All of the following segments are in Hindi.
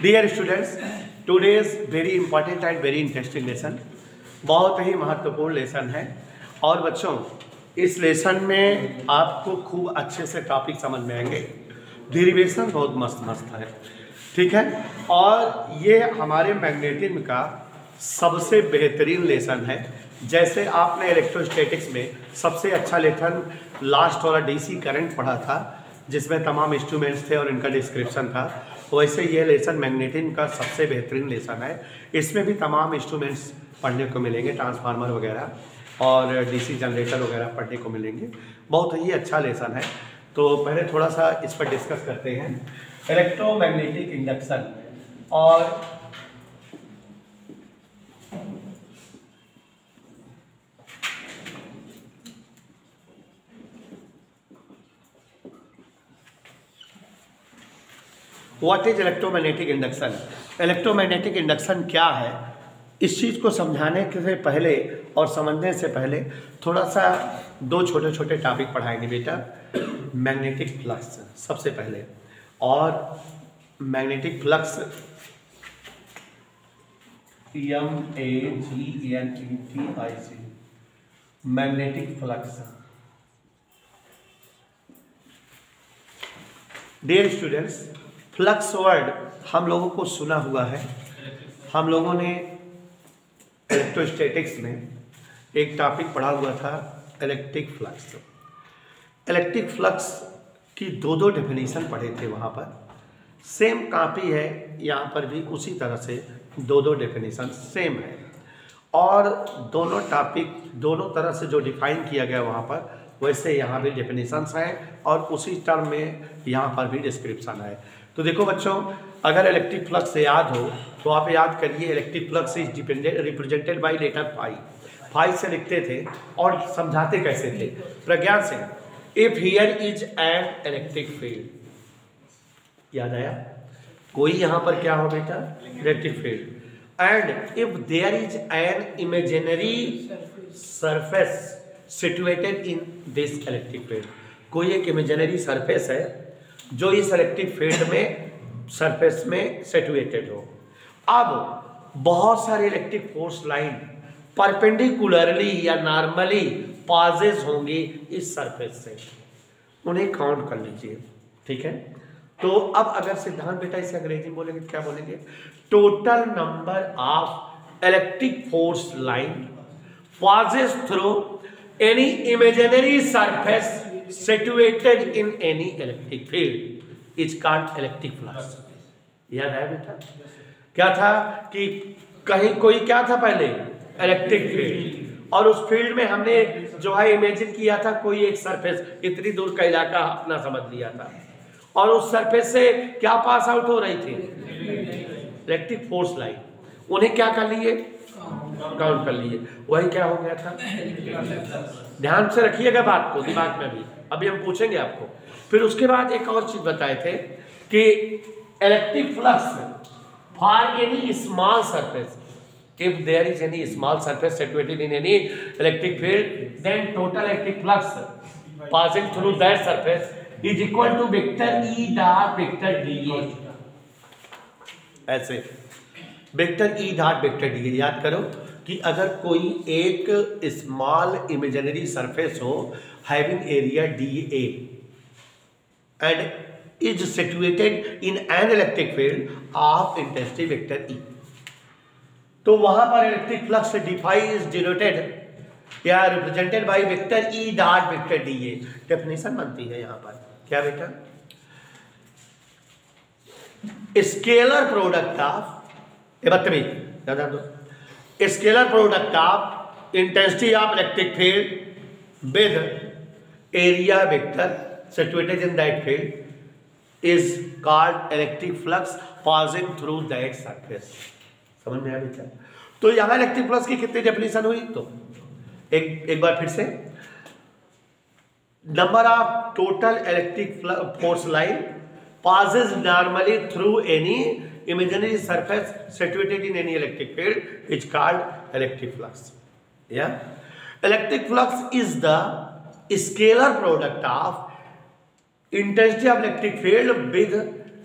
Dear students, today's very important and very interesting lesson, बहुत ही महत्वपूर्ण लेसन है। और बच्चों, इस लेसन में आपको खूब अच्छे से टॉपिक समझ में आएंगे। डेरिवेशन बहुत मस्त मस्त है, ठीक है। और ये हमारे मैग्नेटिज्म का सबसे बेहतरीन लेसन है। जैसे आपने इलेक्ट्रोस्टैटिक्स में सबसे अच्छा लेसन लास्ट वाला डीसी करंट पढ़ा था, जिसमें तमाम इंस्ट्रूमेंट्स थे और इनका डिस्क्रिप्शन था, वैसे ये लेसन मैग्नेटिज्म का सबसे बेहतरीन लेसन है। इसमें भी तमाम इंस्ट्रूमेंट्स पढ़ने को मिलेंगे, ट्रांसफार्मर वगैरह और डीसी जनरेटर वगैरह पढ़ने को मिलेंगे। बहुत ही अच्छा लेसन है। तो पहले थोड़ा सा इस पर डिस्कस करते हैं। इलेक्ट्रोमैग्नेटिक इंडक्शन और what is electromagnetic induction. Electromagnetic induction क्या है, इस चीज़ को समझाने से पहले और समझने से पहले थोड़ा सा दो छोटे छोटे टॉपिक पढ़ाएंगे बेटा। मैग्नेटिक फ्लक्स सबसे पहले, और magnetic flux MAGNETIC, magnetic flux. Dear students, flux word हम लोगों को सुना हुआ है। हम लोगों ने इलेक्ट्रोस्टैटिक्स में एक टॉपिक पढ़ा हुआ था, इलेक्ट्रिक फ्लक्स। इलेक्ट्रिक फ्लक्स की दो डेफिनेशन पढ़े थे वहाँ पर। सेम कॉपी है यहाँ पर भी, उसी तरह से दो डेफिनेशन सेम है। और दोनों टॉपिक दोनों तरह से जो डिफाइन किया गया वहाँ पर, वैसे यहाँ भी डेफिनेशंस हैं और उसी टर्म में यहाँ पर भी डिस्क्रिप्शन है। तो देखो बच्चों, अगर इलेक्ट्रिक फ्लक्स से याद हो तो आप याद करिए, electric flux is represented by letter phi. Phi से लिखते थे और समझाते कैसे थे, प्रज्ञान से। If here is an electric field, याद आया? कोई यहाँ पर क्या हो बेटा, electric field. And if there is an imaginary surface situated in this electric field, कोई एक इमेजिनरी सरफेस है जो इस इलेक्ट्रिक फील्ड में सरफेस में सिचुएटेड हो। अब बहुत सारे इलेक्ट्रिक फोर्स लाइन परपेंडिकुलरली या नॉर्मली पासेस होंगी इस सरफेस से, उन्हें काउंट कर लीजिए, ठीक है। तो अब अगर सिद्धांत बेटा इसे अंग्रेजी में बोलेंगे क्या बोलेंगे, total number of electric force line passes through any imaginary surface situated in any electric field is called electric flux। याद है बेटा? क्या था कि कहीं कोई क्या था पहले, इलेक्ट्रिक फील्ड, और उस फील्ड में हमने जो है इमेजिन किया था कोई एक सरफेस, इतनी दूर का इलाका अपना समझ लिया था, और उस सरफेस से क्या पास आउट हो रही थी, इलेक्ट्रिक फोर्स लाइन। उन्हें क्या कर लिए, काउंट कर लिए। वही क्या हो गया था, ध्यान से रखिएगा बात को दिमाग में भी, अभी हम पूछेंगे आपको। फिर उसके बाद एक और चीज बताए थे कि electric flux for any small surface, if there is any small surface situated in any electric field, then total electric flux passing through that surface is equal to vector E dot vector D. ऐसे vector E dot vector D, याद करो कि अगर कोई एक स्मॉल इमेजिनरी सरफेस हो having area DA and is situated in an electric field of intensity vector E, तो वहां पर electric flux d phi is denoted या represented by vector E dot vector DA। Definition बनती है यहां पर क्या बेटा, स्केलर प्रोडक्ट ऑफ, ये बदतमीज याद दो, scalar product of intensity of electric field with area vector situated in that field is called electric flux passing through that surface. समझ में आया बेटा? तो यहां इलेक्ट्रिक फ्लक्स की कितनी डेफिनेशन हुई, तो एक बार फिर से, number of total electric force line passes normally through any imaginary surface situated in any electric field is called electric flux। Yeah, electric flux is the scalar product of intensity of electric field with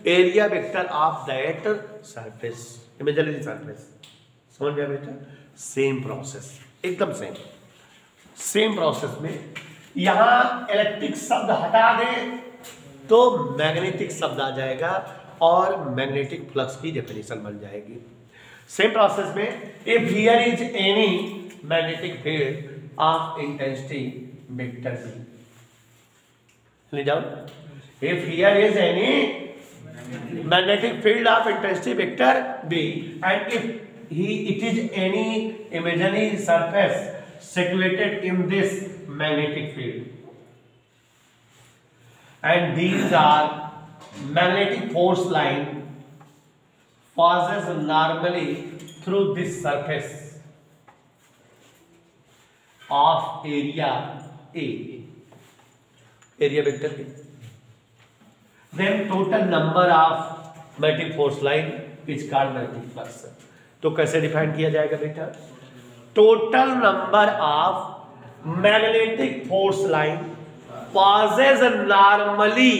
area vector of that surface, imaginary surface. समझ गया बेटा? सेम प्रोसेस, एकदम सेम प्रोसेस में यहां इलेक्ट्रिक शब्द हटा दें तो मैग्नेटिक शब्द आ जाएगा और मैग्नेटिक फ्लक्स की डेफिनेशन बन जाएगी। सेम प्रोसेस में if here is any magnetic field of intensity vector B, ले जाओ, if here is any magnetic field of intensity vector B and if it is any imaginary surface situated in this magnetic field, and these are magnetic force line passes normally through this surface of area A, area vector A, then total number of magnetic force line is called magnetic flux। तो कैसे डिफाइन किया जाएगा बेटा? Total number of magnetic force line passes normally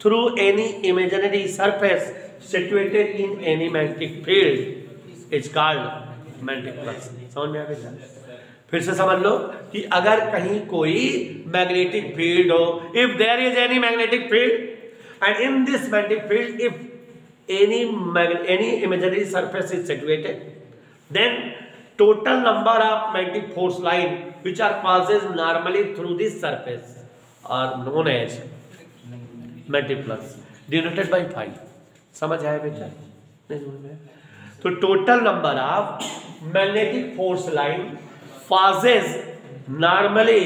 through any imaginary surface situated in any magnetic field is called magnetic flux। समझ में आ गया? फिर से समझ लो कि अगर कहीं कोई मैग्नेटिक फील्ड हो, if there is any magnetic field and in this magnetic field if any imaginary surface is situated, then total number of magnetic force line which are passes normally through this surface are known as magnetic flux denoted by phi। समझ आया बेटा? नहीं समझ में? तो total number of magnetic force line passes normally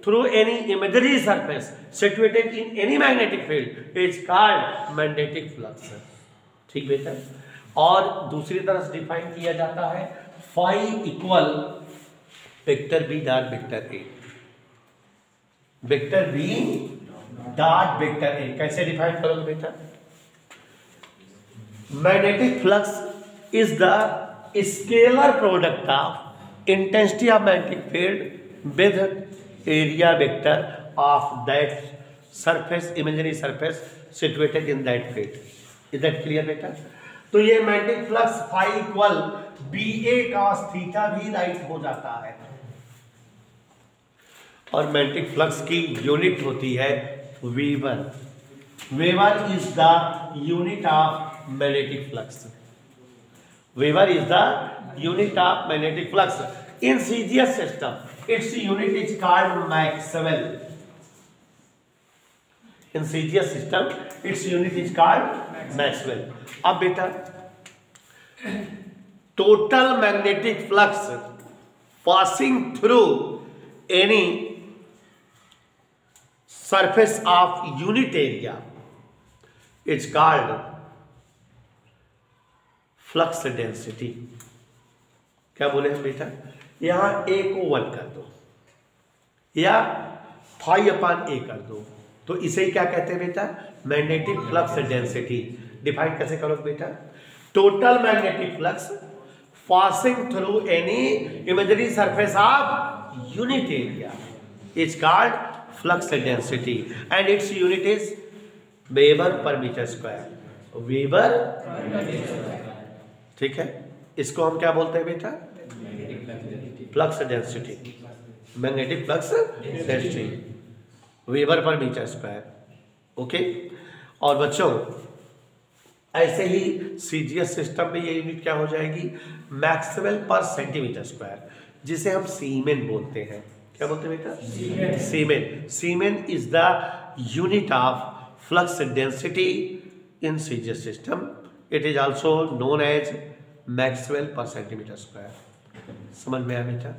through any imaginary surface situated in any magnetic field is called magnetic flux। ठीक बेटा? और दूसरी तरह से डिफाइन किया जाता है phi equal vector B dot vector A, vector B dot vector A. कैसे डिफाइन करोगे बेटा? Magnetic flux is the scalar product of intensity of magnetic field with area vector of that surface, imaginary surface situated in that field. Is that clear बेटा? तो ये magnetic flux phi equal B A cos theta भी राइट हो जाता है। और मैग्नेटिक फ्लक्स की यूनिट होती है weber. Weber is the unit of magnetic flux. Weber is the unit of magnetic flux in CGS system. It's unit is called Maxwell. In CGS system, its unit is called Maxwell। अब बेटा total magnetic flux passing through any surface of unit area is called flux density। क्या बोले हम बेटा? यहां A को 1 कर दो या फाई अपान A कर दो, तो इसे क्या कहते हैं बेटा? Magnetic flux density. डिफाइन कैसे करोगे बेटा? Total magnetic flux passing through any imaginary surface of unit area is called flux density and its unit is weber per metre square. Weber, ठीक है? इसको हम क्या बोलते हैं बेटा? Flux density, magnetic flux density, weber per metre square. Okay? और बच्चों ऐसे ही सीजीएस सिस्टम में ये यूनिट क्या हो जाएगी? मैक्सवेल पर सेंटीमीटर स्क्वायर, जिसे हम सीमेन बोलते हैं। क्या बोलते हैं बेटा? Siemens. Siemens is the unit of flux density in CGS system. It is also known as maxwell per centimetre square. समझ में आया बेटा?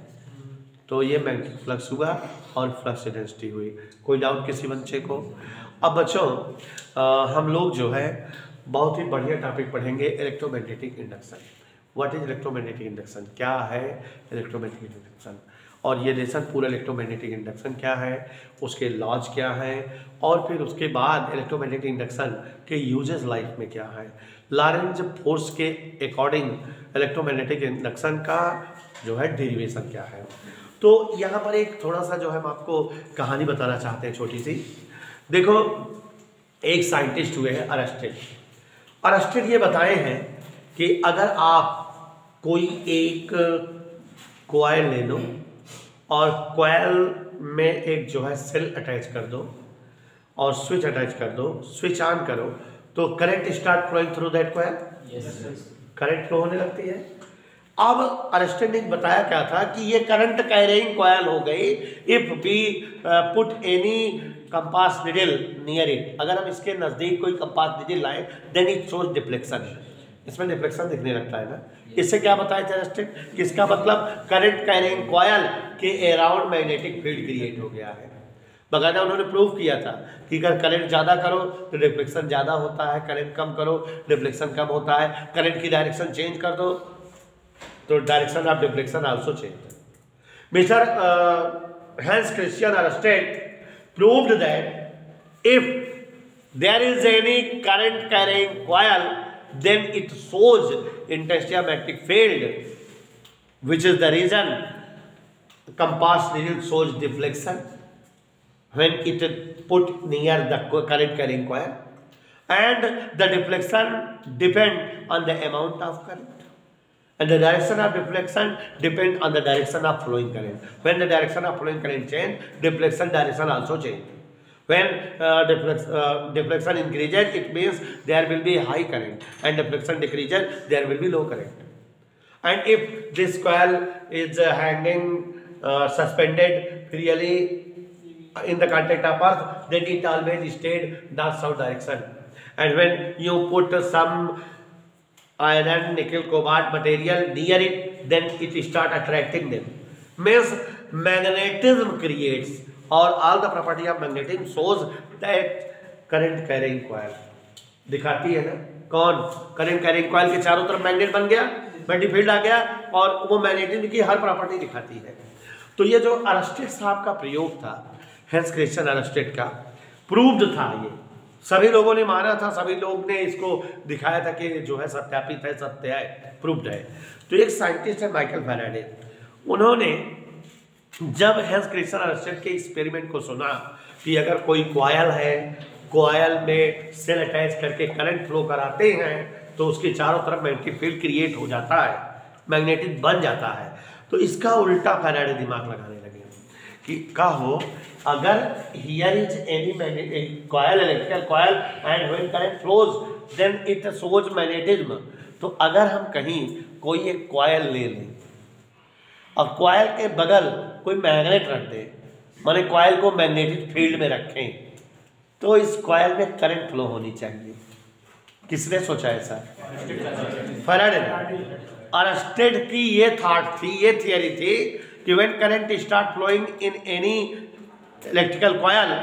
तो ये मैग्नेटिक फ्लक्स हुआ और फ्लक्स डेंसिटी हुई। कोई डाउट किसी बच्चे को? अब बच्चों हम लोग जो है बहुत ही बढ़िया टॉपिक पढ़ेंगे, electromagnetic induction. What is electromagnetic induction? क्या है इलेक्ट्रोमैग्नेटिक इंडक्शन? और ये लेसन पूरा इलेक्ट्रोमैग्नेटिक इंडक्शन क्या है, उसके लॉज क्या है, और फिर उसके बाद इलेक्ट्रोमैग्नेटिक इंडक्शन के यूजेस लाइफ में क्या है, लॉरेंज फोर्स के अकॉर्डिंग इलेक्ट्रोमैग्नेटिक इंडक्शन का जो है डेरिवेशन क्या है। तो यहाँ पर एक थोड़ा सा जो है हम आपको कहानी बताना चाहते हैं छोटी सी। देखो, एक साइंटिस्ट हुए हैं अरस्टेड। अरस्टेड ये बताए हैं कि अगर आप कोई एक कॉइल ले लो और कॉइल में एक जो है सेल अटैच कर दो और स्विच अटैच कर दो, स्विच ऑन करो तो current start flowing through that coil, current flow होने लगती है। अब अरस्टेड ने बताया क्या था कि ये करंट कैरिंग कॉइल हो गई if we put any compass needle near it, अगर हम इसके नजदीक कोई कंपास निडल लाए देन इट शोज डिफ्लेक्शन, इसमें डिफ्लेक्शन दिखने लगता है ना। इससे क्या बताया था अरस्टेड कि इसका मतलब करंट कैरिंग कॉइल के अराउंड मैग्नेटिक फील्ड क्रिएट हो गया है। बकायदा उन्होंने प्रूव किया था कि अगर करंट ज़्यादा करो तो डिफ्लेक्शन ज़्यादा होता है, करंट कम करो डिफ्लेक्शन कम होता है, करंट की डायरेक्शन चेंज कर दो तो direction of deflection also change. Mister Hans Christian Oersted proved that if there is any current carrying coil then it shows intensity magnetic field, which is the reason compass needle shows deflection when it put near the current carrying coil, and the deflection depend on the amount of current and the direction of deflection depend on the direction of flowing current. When the direction of flowing current change, deflection direction also change. When deflection increases, it means there will be high current, and deflection decreases, there will be low current. And if this coil is hanging suspended really in the contact of earth, then it always stayed north-south direction. And when you put some iron, nickel, cobalt material near it, then it start attracting them. Means magnetism creates, और all the property of magnetism shows that current carrying coil दिखाती है ना। कौन? करंट कैरिंग कॉइल के चारों तरफ मैग्नेट बन गया, मैग्नेटिक फील्ड आ गया और वो मैग्नेटिज्म की हर प्रॉपर्टी दिखाती है। तो ये जो अरस्टेड साहब का प्रयोग था, हैंस क्रिश्चियन अरस्टेड का, प्रूव्ड था, ये सभी लोगों ने माना था, सभी लोग ने इसको दिखाया था कि जो है सत्यापित है, सत्य है, प्रूव्ड है। तो एक साइंटिस्ट है माइकल फैराडे, उन्होंने जब हैंस क्रिश्चियन अरस्टेड के एक्सपेरिमेंट को सुना कि अगर कोई कॉइल है, कॉइल में सेल अटैच करके करंट फ्लो कराते हैं तो उसके चारों तरफ मैग्नेटिक फील्ड क्रिएट हो जाता है, मैग्नेटिक बन जाता है, तो इसका उल्टा फैराडे दिमाग लगाने लगे कि कहो अगर here is any magnetic coil, electrical coil, and when current flows then it shows magnetism, तो अगर हम कहीं कोई एक कॉइल ले लें और कॉइल के बगल कोई मैग्नेट रख दे, माने कॉइल को मैग्नेटिक फील्ड में रखें, तो इस कॉइल में करंट फ्लो होनी चाहिए। किसने सोचा ऐसा? फैराडे ने। अरस्टेड की ये थॉट थी, ये थियरी थी कि when current start flowing in any electrical coil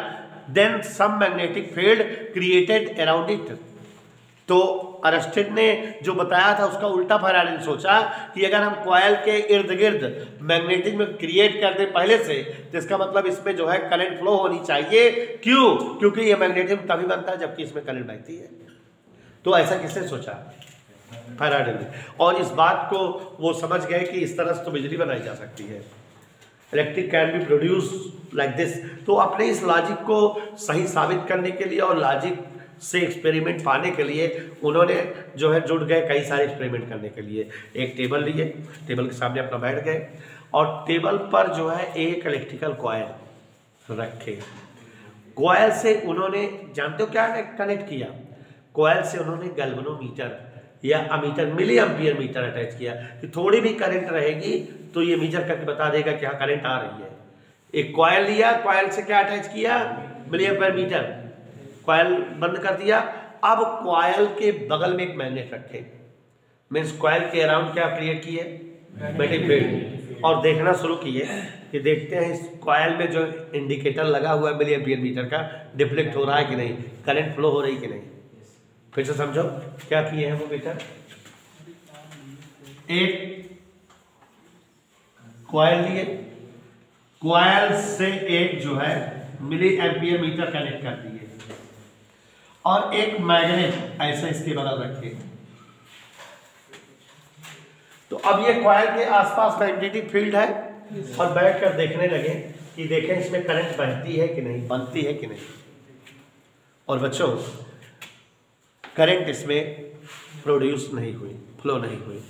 then some magnetic field created around it. तो अरस्टेड ने जो बताया था उसका उल्टा फैराडे ने सोचा कि अगर हम कॉइल के इर्द गिर्द मैग्नेटिज्म क्रिएट कर दें पहले से, तो इसका मतलब इसमें जो है करंट फ्लो होनी चाहिए। क्यों? क्योंकि ये मैग्नेटिज्म तभी बनता है जबकि इसमें करंट बहती है। तो ऐसा किसने सोचा? फैराडे ने। और इस बात को वो समझ गए कि इस तरह से तो बिजली बनाई जा सकती है, electric can be produce like this. तो अपने इस लॉजिक को सही साबित करने के लिए और लॉजिक से एक्सपेरिमेंट पाने के लिए उन्होंने जो है जुड़ गए कई सारे एक्सपेरिमेंट करने के लिए। एक टेबल लिए, टेबल के सामने अपना बैठ गए और टेबल पर जो है एक इलेक्ट्रिकल कॉइल रखे। कॉइल से उन्होंने, जानते हो क्या कनेक्ट किया? कॉइल से उन्होंने गैल्वेनोमीटर या ammeter, milli ampere meter attach किया कि थोड़ी भी करंट रहेगी तो ये मीटर करके बता देगा कि हाँ करंट आ रही है। एक कॉइल लिया, कॉइल से क्या अटैच किया? मिली एम्पियर मीटर, कॉइल बंद कर दिया। अब कॉइल के बगल में एक मैग्नेट रखे, मीन्स कॉइल के अराउंड क्या क्रिएट किए? Magnetic field. और देखना शुरू किए कि देखते हैं इस कॉइल में जो इंडिकेटर लगा हुआ है मिली एम्पियर मीटर का, डिफ्लेक्ट हो रहा है कि नहीं, करंट फ्लो हो रही कि नहीं। फिर से समझो क्या किए हैं वो मीटर। एक कॉइल लिए, कॉइल से एक जो है मिली एम्पियर मीटर कनेक्ट कर दिए और एक मैग्नेट ऐसा इसके बगल रखे। तो अब ये कॉइल के आसपास मैग्नेटिक फील्ड है और बैठकर देखने लगे कि देखें इसमें करंट बहती है कि नहीं, बनती है कि नहीं। और बच्चों करंट इसमें प्रोड्यूस नहीं हुई, फ्लो नहीं हुई,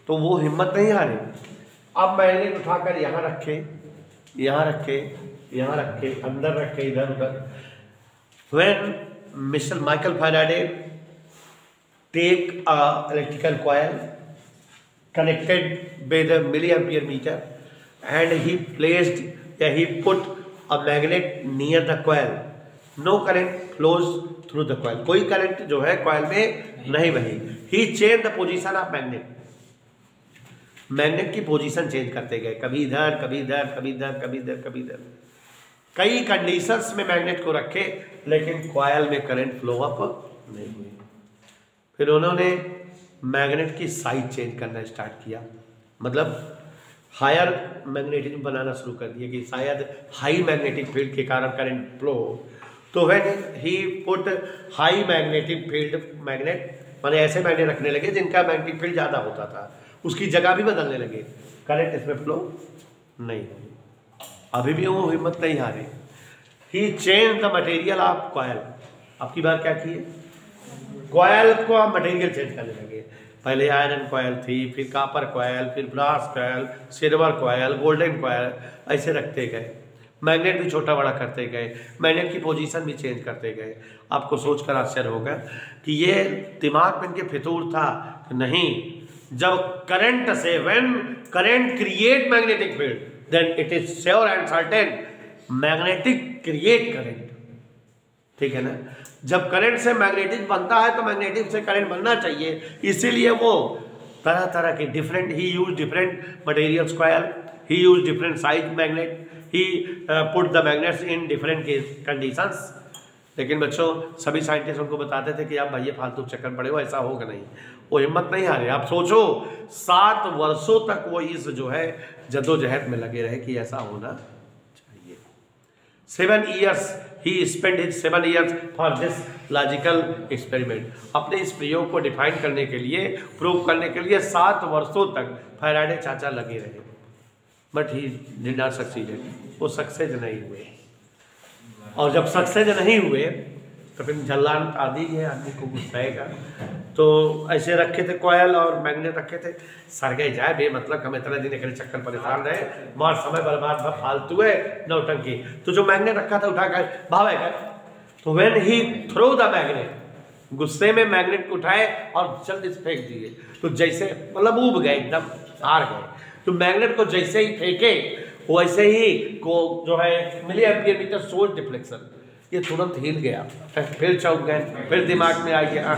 तो वो हिम्मत नहीं हारी। अब मैग्नेट उठाकर यहाँ रखे, यहाँ रखे, यहाँ रखे, अंदर रखे, इधर उधर। When mister Michael Faraday take a electrical coil connected with a milliampere meter and he put a magnet near the coil, no current flows through the coil, कोई करंट जो है कॉइल में नहीं बही। he changed the position of magnet, magnet की पोजीशन चेंज करते गए, कभी इधर कभी इधर कभी इधर कभी इधर कभी इधर, कई कंडीशंस में मैग्नेट को रखे लेकिन कॉइल में करंट फ्लो अप नहीं हुई। फिर उन्होंने मैग्नेट की साइज चेंज करना स्टार्ट किया, मतलब हायर मैग्नेटिज्म बनाना शुरू कर दिया कि शायद हाई मैग्नेटिक फील्ड के कारण करंट फ्लो हो। तो when he put high magnetic field magnet, माने ऐसे मैग्नेट रखने लगे जिनका मैग्नेटिक फील्ड ज़्यादा होता था, उसकी जगह भी बदलने लगे, करंट इसमें फ्लो नहीं हुई। अभी भी वो हिम्मत नहीं हारी। He change the material of coil, आपकी बात क्या की है, कॉयल को आप मटेरियल चेंज करने लगे। पहले आयरन कॉयल थी, फिर कॉपर कॉयल, फिर brass coil, silver coil, golden coil, ऐसे रखते गए। मैग्नेट भी छोटा बड़ा करते गए, मैग्नेट की पोजीशन भी चेंज करते गए। आपको सोचकर आश्चर्य होगा कि ये दिमाग में इनके फितूर था कि नहीं, जब करंट से when current create magnetic field then it is sure and certain magnetic create current, ठीक है ना। जब करंट से मैग्नेटिक बनता है तो मैग्नेटिक से करंट बनना चाहिए, इसीलिए वो तरह तरह के different, he use different materials coil, he use different size magnet, he put the magnets in different conditions. लेकिन बच्चों सभी साइंटिस्ट उनको बताते थे कि आप भैया फालतू चक्कर पड़े हो, ऐसा होगा नहीं। वो हिम्मत नहीं हारे। आप सोचो 7 वर्षों तक वो इस जो है जद्दोजहद में लगे रहे कि ऐसा होना चाहिए। 7 years he spent his 7 years for this logical experiment। अपने इस प्रयोग को डिफाइन करने के लिए, प्रूव करने के लिए 7 वर्षों तक फैराडे चाचा लगे रहे, but he did not succeeded, वो सक्सेस नहीं हुए। और जब सक्सेस नहीं हुए तो फिर जल्लान आदि है, आदमी को गुस्साएगा। तो ऐसे रखे थे कॉयल और मैग्नेट रखे थे, सर गए जाए बे मतलब हम इतने दिन एक चक्कर परेशान रहे, मार समय बर्बाद भर फालतू है नौटंकी। तो जो मैग्नेट रखा था उठाकर भावेगा, तो when he throw the magnet, गुस्से में मैग्नेट को उठाए और जल्दी से फेंक दिए, तो जैसे मतलब उब गए, एकदम हार गए। तो मैग्नेट को जैसे ही फेंके वैसे ही को जो है milli ampere meter source deflection, ये तुरंत हिल गया, फिर चौंक गए, फिर दिमाग में आ गया।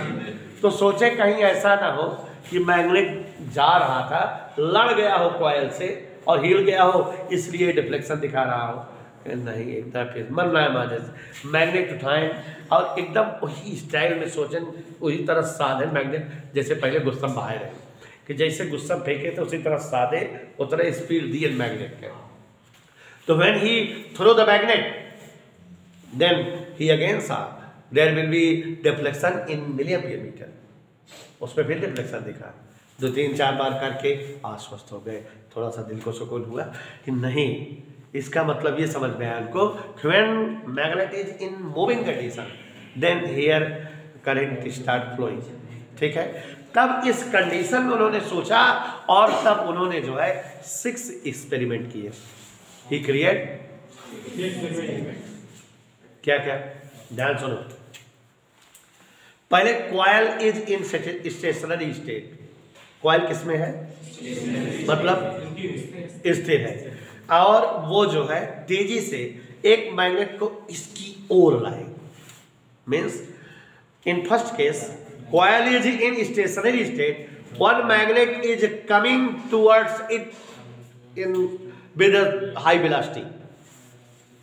तो सोचे कहीं ऐसा ना हो कि मैग्नेट जा रहा था, लड़ गया हो कॉयल से और हिल गया हो, इसलिए डिफ्लेक्शन दिखा रहा हो। नहीं, एकदम फिर मन रहा है माजे मैग्नेट उठाएं और एकदम वही स्टाइल में सोचें, वही तरह साधे मैग्नेट जैसे पहले गुस्सम बहाए रहे, कि जैसे गुस्सम फेंके थे उसी तरह साधे, उतना स्पीड दिए मैग्नेट के। तो when he throw the magnet then he again saw there will be deflection in milliampere meter, उसमें फिर डिफ्लेक्शन दिखा। 2-3-4 बार करके आश्वस्त हो गए, थोड़ा सा दिल को सुकून हुआ कि नहीं, इसका मतलब ये समझ में आया उनको, when magnet is in moving condition then here current start flowing, ठीक है। तब इस कंडीशन में उन्होंने सोचा और तब उन्होंने जो है 6 एक्सपेरिमेंट किए। ही क्रिएट क्या क्या, ध्यान सुनो। पहले coil is in stationery state, coil किसमें है, मतलब स्थिर है, और वो जो है तेजी से एक मैग्नेट को इसकी ओर लाए। Means in first case coil is in stationery state, one magnet is coming towards it in with high velocity,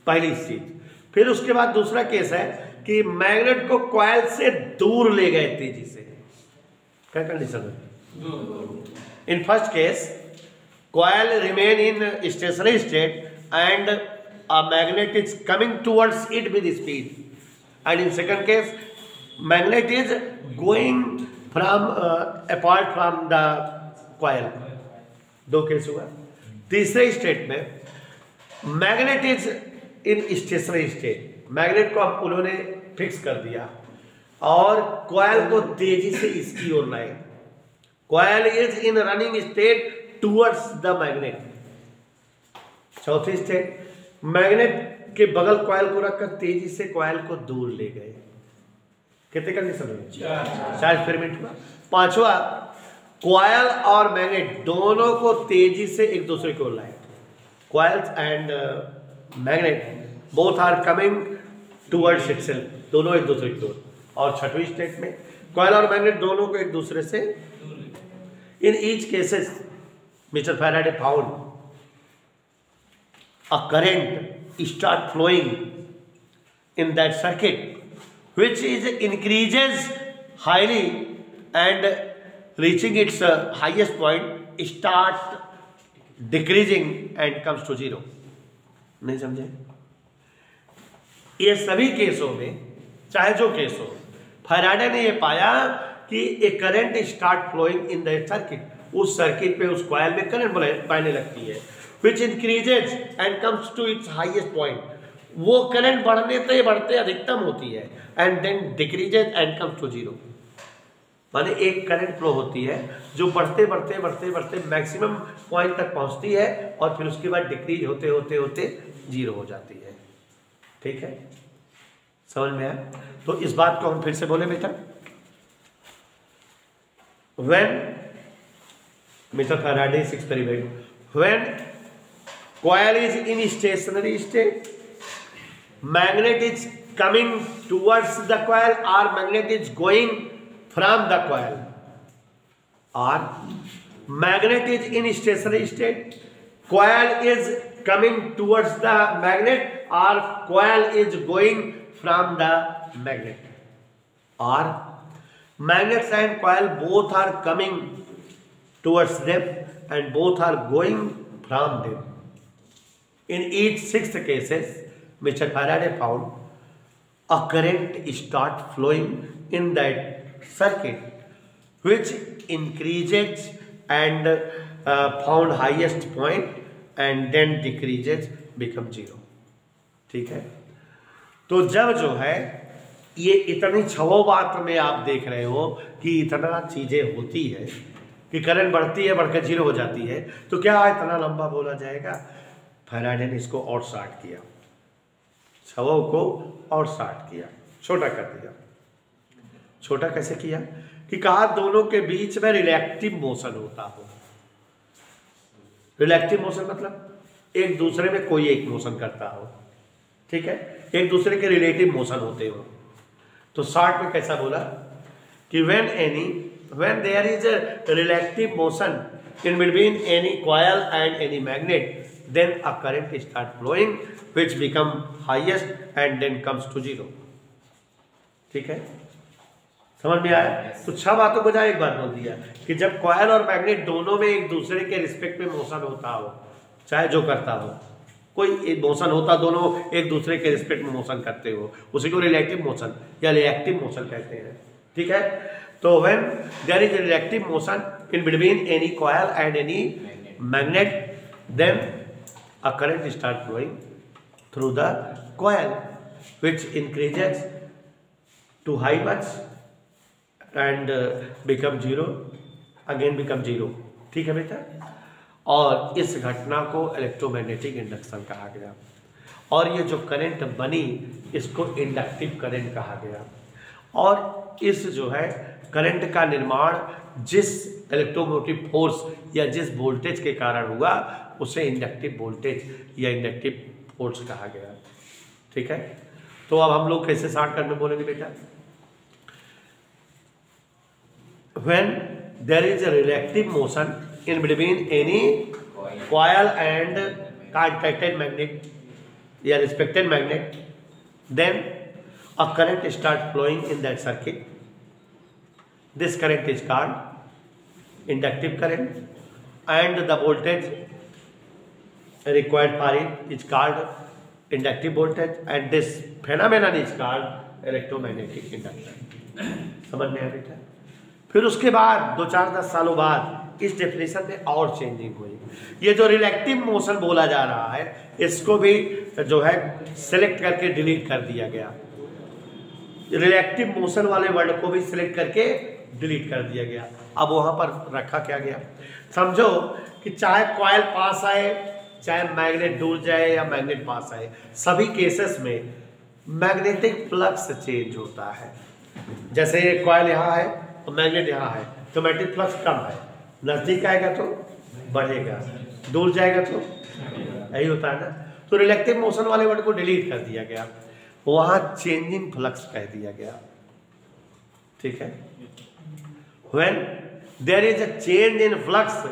पहली चीज। फिर उसके बाद दूसरा केस है कि मैग्नेट को कॉइल से दूर ले गए तेजी से। क्या कंडीशन है? In first case coil remain in stationery state and a magnet is coming towards it with speed, and in second case magnet is going from apart from the coil. 2 case हुआ। तीसरे स्टेट में magnet is in stationery state, magnet को अब उन्होंने फिक्स कर दिया और कॉइल को तेजी से इसकी ओर लाए। Coil is in running state towards the magnet. चौथी स्टेट, मैग्नेट के बगल कॉइल को रखकर तेजी से कॉइल को दूर ले गए। कितने कंडीशन हुई? 4 एक्सपेरिमेंट हुआ। पांचवा, कॉइल और मैग्नेट दोनों को तेजी से एक दूसरे को लाए। Coils and magnet both are coming towards itself, दोनों एक दूसरे की ओर। और छठवीं स्टेट में कॉइल और मैग्नेट दोनों को एक दूसरे से, in each cases mister Faraday found a current start flowing in that circuit which is increases highly and reaching its highest point start decreasing and comes to zero। नहीं समझे? ये सभी केसों में, चाहे जो केस हो, फैराडे ने ये पाया कि एक current start flowing in the circuit, उस सर्किट पे, उस कॉइल में करंट बहने लगती है, which increases and comes to its highest point। वो करंट बढ़ते अधिकतम होती है, and then decreases and comes to zero। माने एक करंट फ्लो होती है जो बढ़ते मैक्सिमम पॉइंट तक पहुंचती है और फिर उसके बाद डिक्रीज होते जीरो हो जाती है। ठीक है, समझ में आया? तो इस बात को हम फिर से बोले बेटा। when Mr. Faraday's experiment, when coil is in stationary state, magnet is coming towards the coil or magnet is going from the coil, or magnet is in stationary state, coil is coming towards the magnet or coil is going from the magnet, or magnets and coil both are coming towards them and both are going from them। In each 6 cases, Mr. Faraday found a current start flowing in that circuit, which increases and found highest point and then decreases, become zero। ठीक है, तो जब जो है ये इतनी 6 बात में आप देख रहे हो कि इतना चीजें होती है कि करंट बढ़ती है, बढ़कर जीरो हो जाती है, तो क्या इतना लंबा बोला जाएगा? फैराडे ने इसको और शार्ट किया, 6 को और शार्ट किया, छोटा कर दिया। छोटा कैसे किया? कि कहा दोनों के बीच में रिलेटिव मोशन होता हो। रिलेटिव मोशन मतलब एक दूसरे में कोई एक मोशन करता हो। ठीक है, एक दूसरे के रिलेटिव मोशन होते हो। तो शार्ट में कैसा बोला कि when there is a relative motion in between any coil and any magnet, then a current start flowing which become highest and then comes to zero। ठीक है, समझ में आया? तो 6 बातों को एक बात बोल दिया कि जब कॉइल और मैग्नेट दोनों में एक दूसरे के रिस्पेक्ट में मोशन होता हो, चाहे जो करता हो, कोई एक मोशन होता, दोनों एक दूसरे के रिस्पेक्ट में मोशन करते हो, उसी को रिलेटिव मोशन या रिएक्टिव मोशन कहते हैं। ठीक है, तो when there is a reactive motion in between any coil and any magnet, then a current start flowing through the coil which increases to high much and become zero, again become zero। ठीक है बेटा, और इस घटना को इलेक्ट्रोमैग्नेटिक इंडक्शन कहा गया, और ये जो करंट बनी इसको इंडक्टिव करंट कहा गया। और इस जो है करंट का निर्माण जिस इलेक्ट्रोमोटिव फोर्स या जिस वोल्टेज के कारण हुआ उसे इंडक्टिव वोल्टेज या इंडक्टिव फोर्स कहा गया। ठीक है, तो अब हम लोग कैसे शॉर्टकट में बोलेंगे बेटा? when there is a relative motion in between any coil and contacted magnet या respected magnet, then a current starts flowing in that circuit। This current is called inductive current and the voltage required for it is called inductive voltage and this phenomenon is called electromagnetic induction। समझ में आया बेटा? फिर उसके बाद 2-4-10 सालों बाद इस डेफिनेशन में और चेंजिंग हुई। ये जो रिलेक्टिव मोशन बोला जा रहा है इसको भी जो है सेलेक्ट करके डिलीट कर दिया गया। रिएक्टिव मोशन वाले वर्ड को भी सिलेक्ट करके डिलीट कर दिया गया। अब वहां पर रखा क्या गया, समझो कि चाहे कॉइल पास आए, चाहे मैग्नेट दूर जाए या मैग्नेट पास आए, सभी केसेस में मैग्नेटिक फ्लक्स चेंज होता है। जैसे ये कॉइल यहाँ है और मैग्नेट यहाँ है तो मैग्नेटिक फ्लक्स कम है, नजदीक आएगा तो बढ़ेगा, दूर जाएगा तो यही होता है ना। तो रिलेक्टिव मोशन वाले वर्ड को डिलीट कर दिया गया, वहां चेंजिंग फ्लक्स कह दिया गया। ठीक है, when there is a change in flux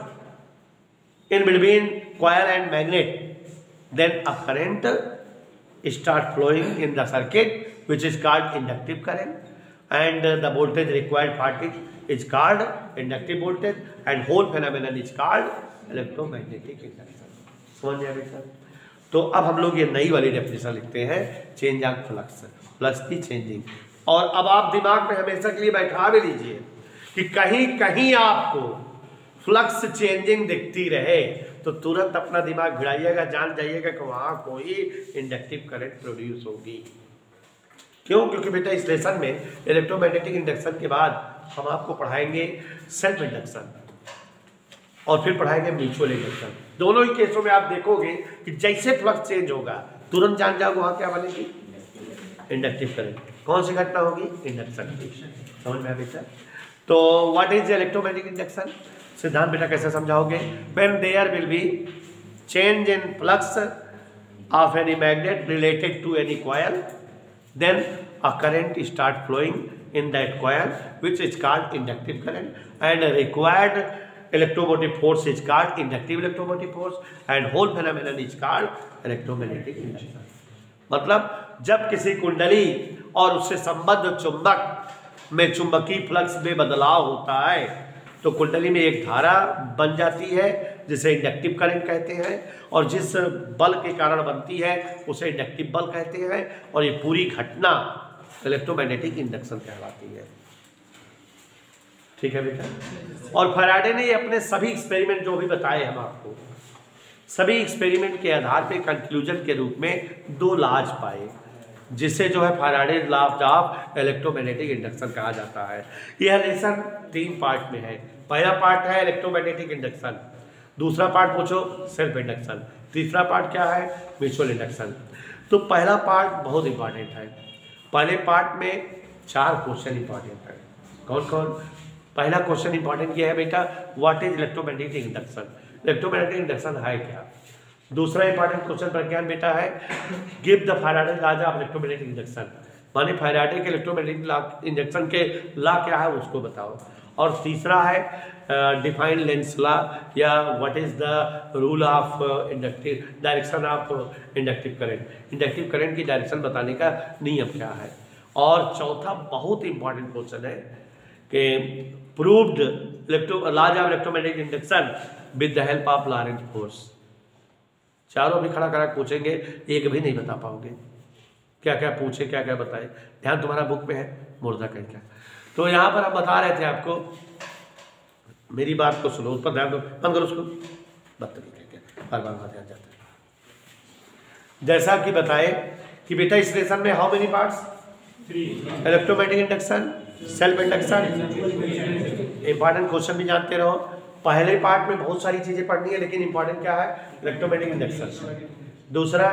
in between coil and magnet, then a current start flowing in the circuit which is called inductive current, and the voltage required part is called inductive voltage, and whole phenomenon is called electromagnetic induction। समझ गया बेटा? तो अब हम लोग ये नई वाली डेफिनेशन लिखते हैं, चेंज ऑफ फ्लक्स, फ्लक्स की चेंजिंग। और अब आप दिमाग में हमेशा के लिए बैठा भी लीजिए कि कहीं कहीं आपको फ्लक्स चेंजिंग दिखती रहे तो तुरंत अपना दिमाग भिड़ाइएगा, जान जाइएगा कि वहां कोई इंडक्टिव करंट प्रोड्यूस होगी। क्यों? क्योंकि बेटा इस लेसन में इलेक्ट्रोमैग्नेटिक इंडक्शन के बाद हम आपको पढ़ाएंगे सेल्फ इंडक्शन और फिर पढ़ाएंगे म्यूचुअल इंडक्शन। दोनों ही केसों में आप देखोगे कि जैसे फ्लक्स चेंज होगा तुरंत जान जाओगे वहां क्या बनेगी, इंडक्टिव करंट। कौन सी घटना होगी? इंडक्शन की। समझ में बेटा? तो व्हाट इज इलेक्ट्रोमैग्नेटिक इंडक्शन? सिद्धांत बेटा कैसे समझाओगे? When there will be change in flux of any magnet related to any coil, then a current start flowing in that coil, which is called inductive current, and required electromotive force is called inductive electromotive force, and whole phenomenon is called electromagnetic induction। मतलब जब किसी कुंडली और उससे संबद्ध चुंबक में चुंबकीय फ्लक्स में बदलाव होता है तो कुंडली में एक धारा बन जाती है जिसे इंडक्टिव करंट कहते हैं, और जिस बल के कारण बनती है उसे इंडक्टिव बल कहते हैं, और ये पूरी घटना इलेक्ट्रोमैग्नेटिक इंडक्शन कहलाती है। ठीक है बेटा? और फैराडे ने अपने सभी एक्सपेरिमेंट जो भी बताए हम आपको, सभी एक्सपेरिमेंट के आधार पे कंक्लूजन के रूप में दो लॉज पाए, जिसे जो है Faraday law of electromagnetic induction कहा जाता है। यह लेसन 3 पार्ट में है। पहला पार्ट है इलेक्ट्रोमैग्नेटिक इंडक्शन, दूसरा पार्ट पूछो सेल्फ इंडक्शन, तीसरा पार्ट क्या है? Mutual induction. तो पहला पार्ट बहुत इंपॉर्टेंट है। पहले पार्ट में 4 क्वेश्चन इंपॉर्टेंट है। कौन कौन? पहला क्वेश्चन इंपॉर्टेंट ये है बेटा, what is electromagnetic induction? Electromagnetic induction है क्या? दूसरा इंपॉर्टेंट क्वेश्चन प्रज्ञान बेटा है, give the Faraday law of electromagnetic induction, माने फैराडे के इलेक्ट्रोमैग्नेटिक इंडक्शन के लॉ क्या है उसको बताओ। और तीसरा है डिफाइन लेंस लॉ, या what is the rule of inductive direction of inductive current, inductive current की डायरेक्शन बताने का नियम क्या है। और चौथा बहुत इंपॉर्टेंट क्वेश्चन है कि proved law of electromagnetic induction with the help of Laurent force. चारों भी खड़ा करा पूछेंगे, एक भी नहीं बता पाओगे। क्या क्या पूछे, क्या क्या बताए, ध्यान तुम्हारा बुक में है मुर्दा कहीं का। तो यहाँ पर हम बता रहे थे आपको, मेरी बात को सुनो, उस पर ध्यान दो, बंद करो उसको, बार बार ध्यान जाता है। जैसा कि बताए कि बेटा इस लेसन में how many parts? 3। Electromagnetic induction, self induction. Important question भी जानते रहो। पहले पार्ट में बहुत सारी चीजें पढ़नी है, लेकिन इंपॉर्टेंट क्या है? Electromagnetic induction. दूसरा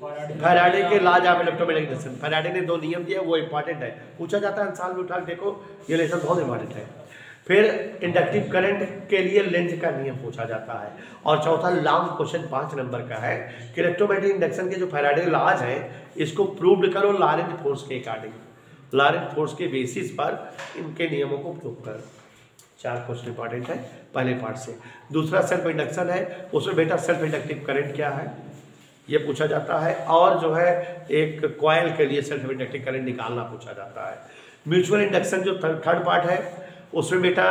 फैराडे के law of electromagnetic induction, Faraday ने 2 नियम दिए, वो इंपॉर्टेंट है, पूछा जाता है साल में उठा देखो, ये लेसन बहुत इंपॉर्टेंट है। फिर इंडक्टिव करंट के लिए लेंज का नियम पूछा जाता है। और चौथा लॉन्ग क्वेश्चन 5 नंबर का है कि इलेक्ट्रोमैग्नेटिक इंडक्शन के जो फैराडे लॉज है इसको प्रूव्ड करो लॉरेंट फोर्स के अकॉर्डिंग, लॉरेंट फोर्स के बेसिस पर इनके नियमों को प्रूव करो। 4 क्वेश्चन इंपॉर्टेंट है पहले पार्ट से। दूसरा सेल्फ इंडक्शन है, उसमें बेटा सेल्फ इंडक्टिव करंट क्या है ये पूछा जाता है, और जो है एक कॉइल के लिए सेल्फ इंडक्टिव करंट निकालना पूछा जाता है। म्यूचुअल इंडक्शन जो थर्ड पार्ट है उसमें बेटा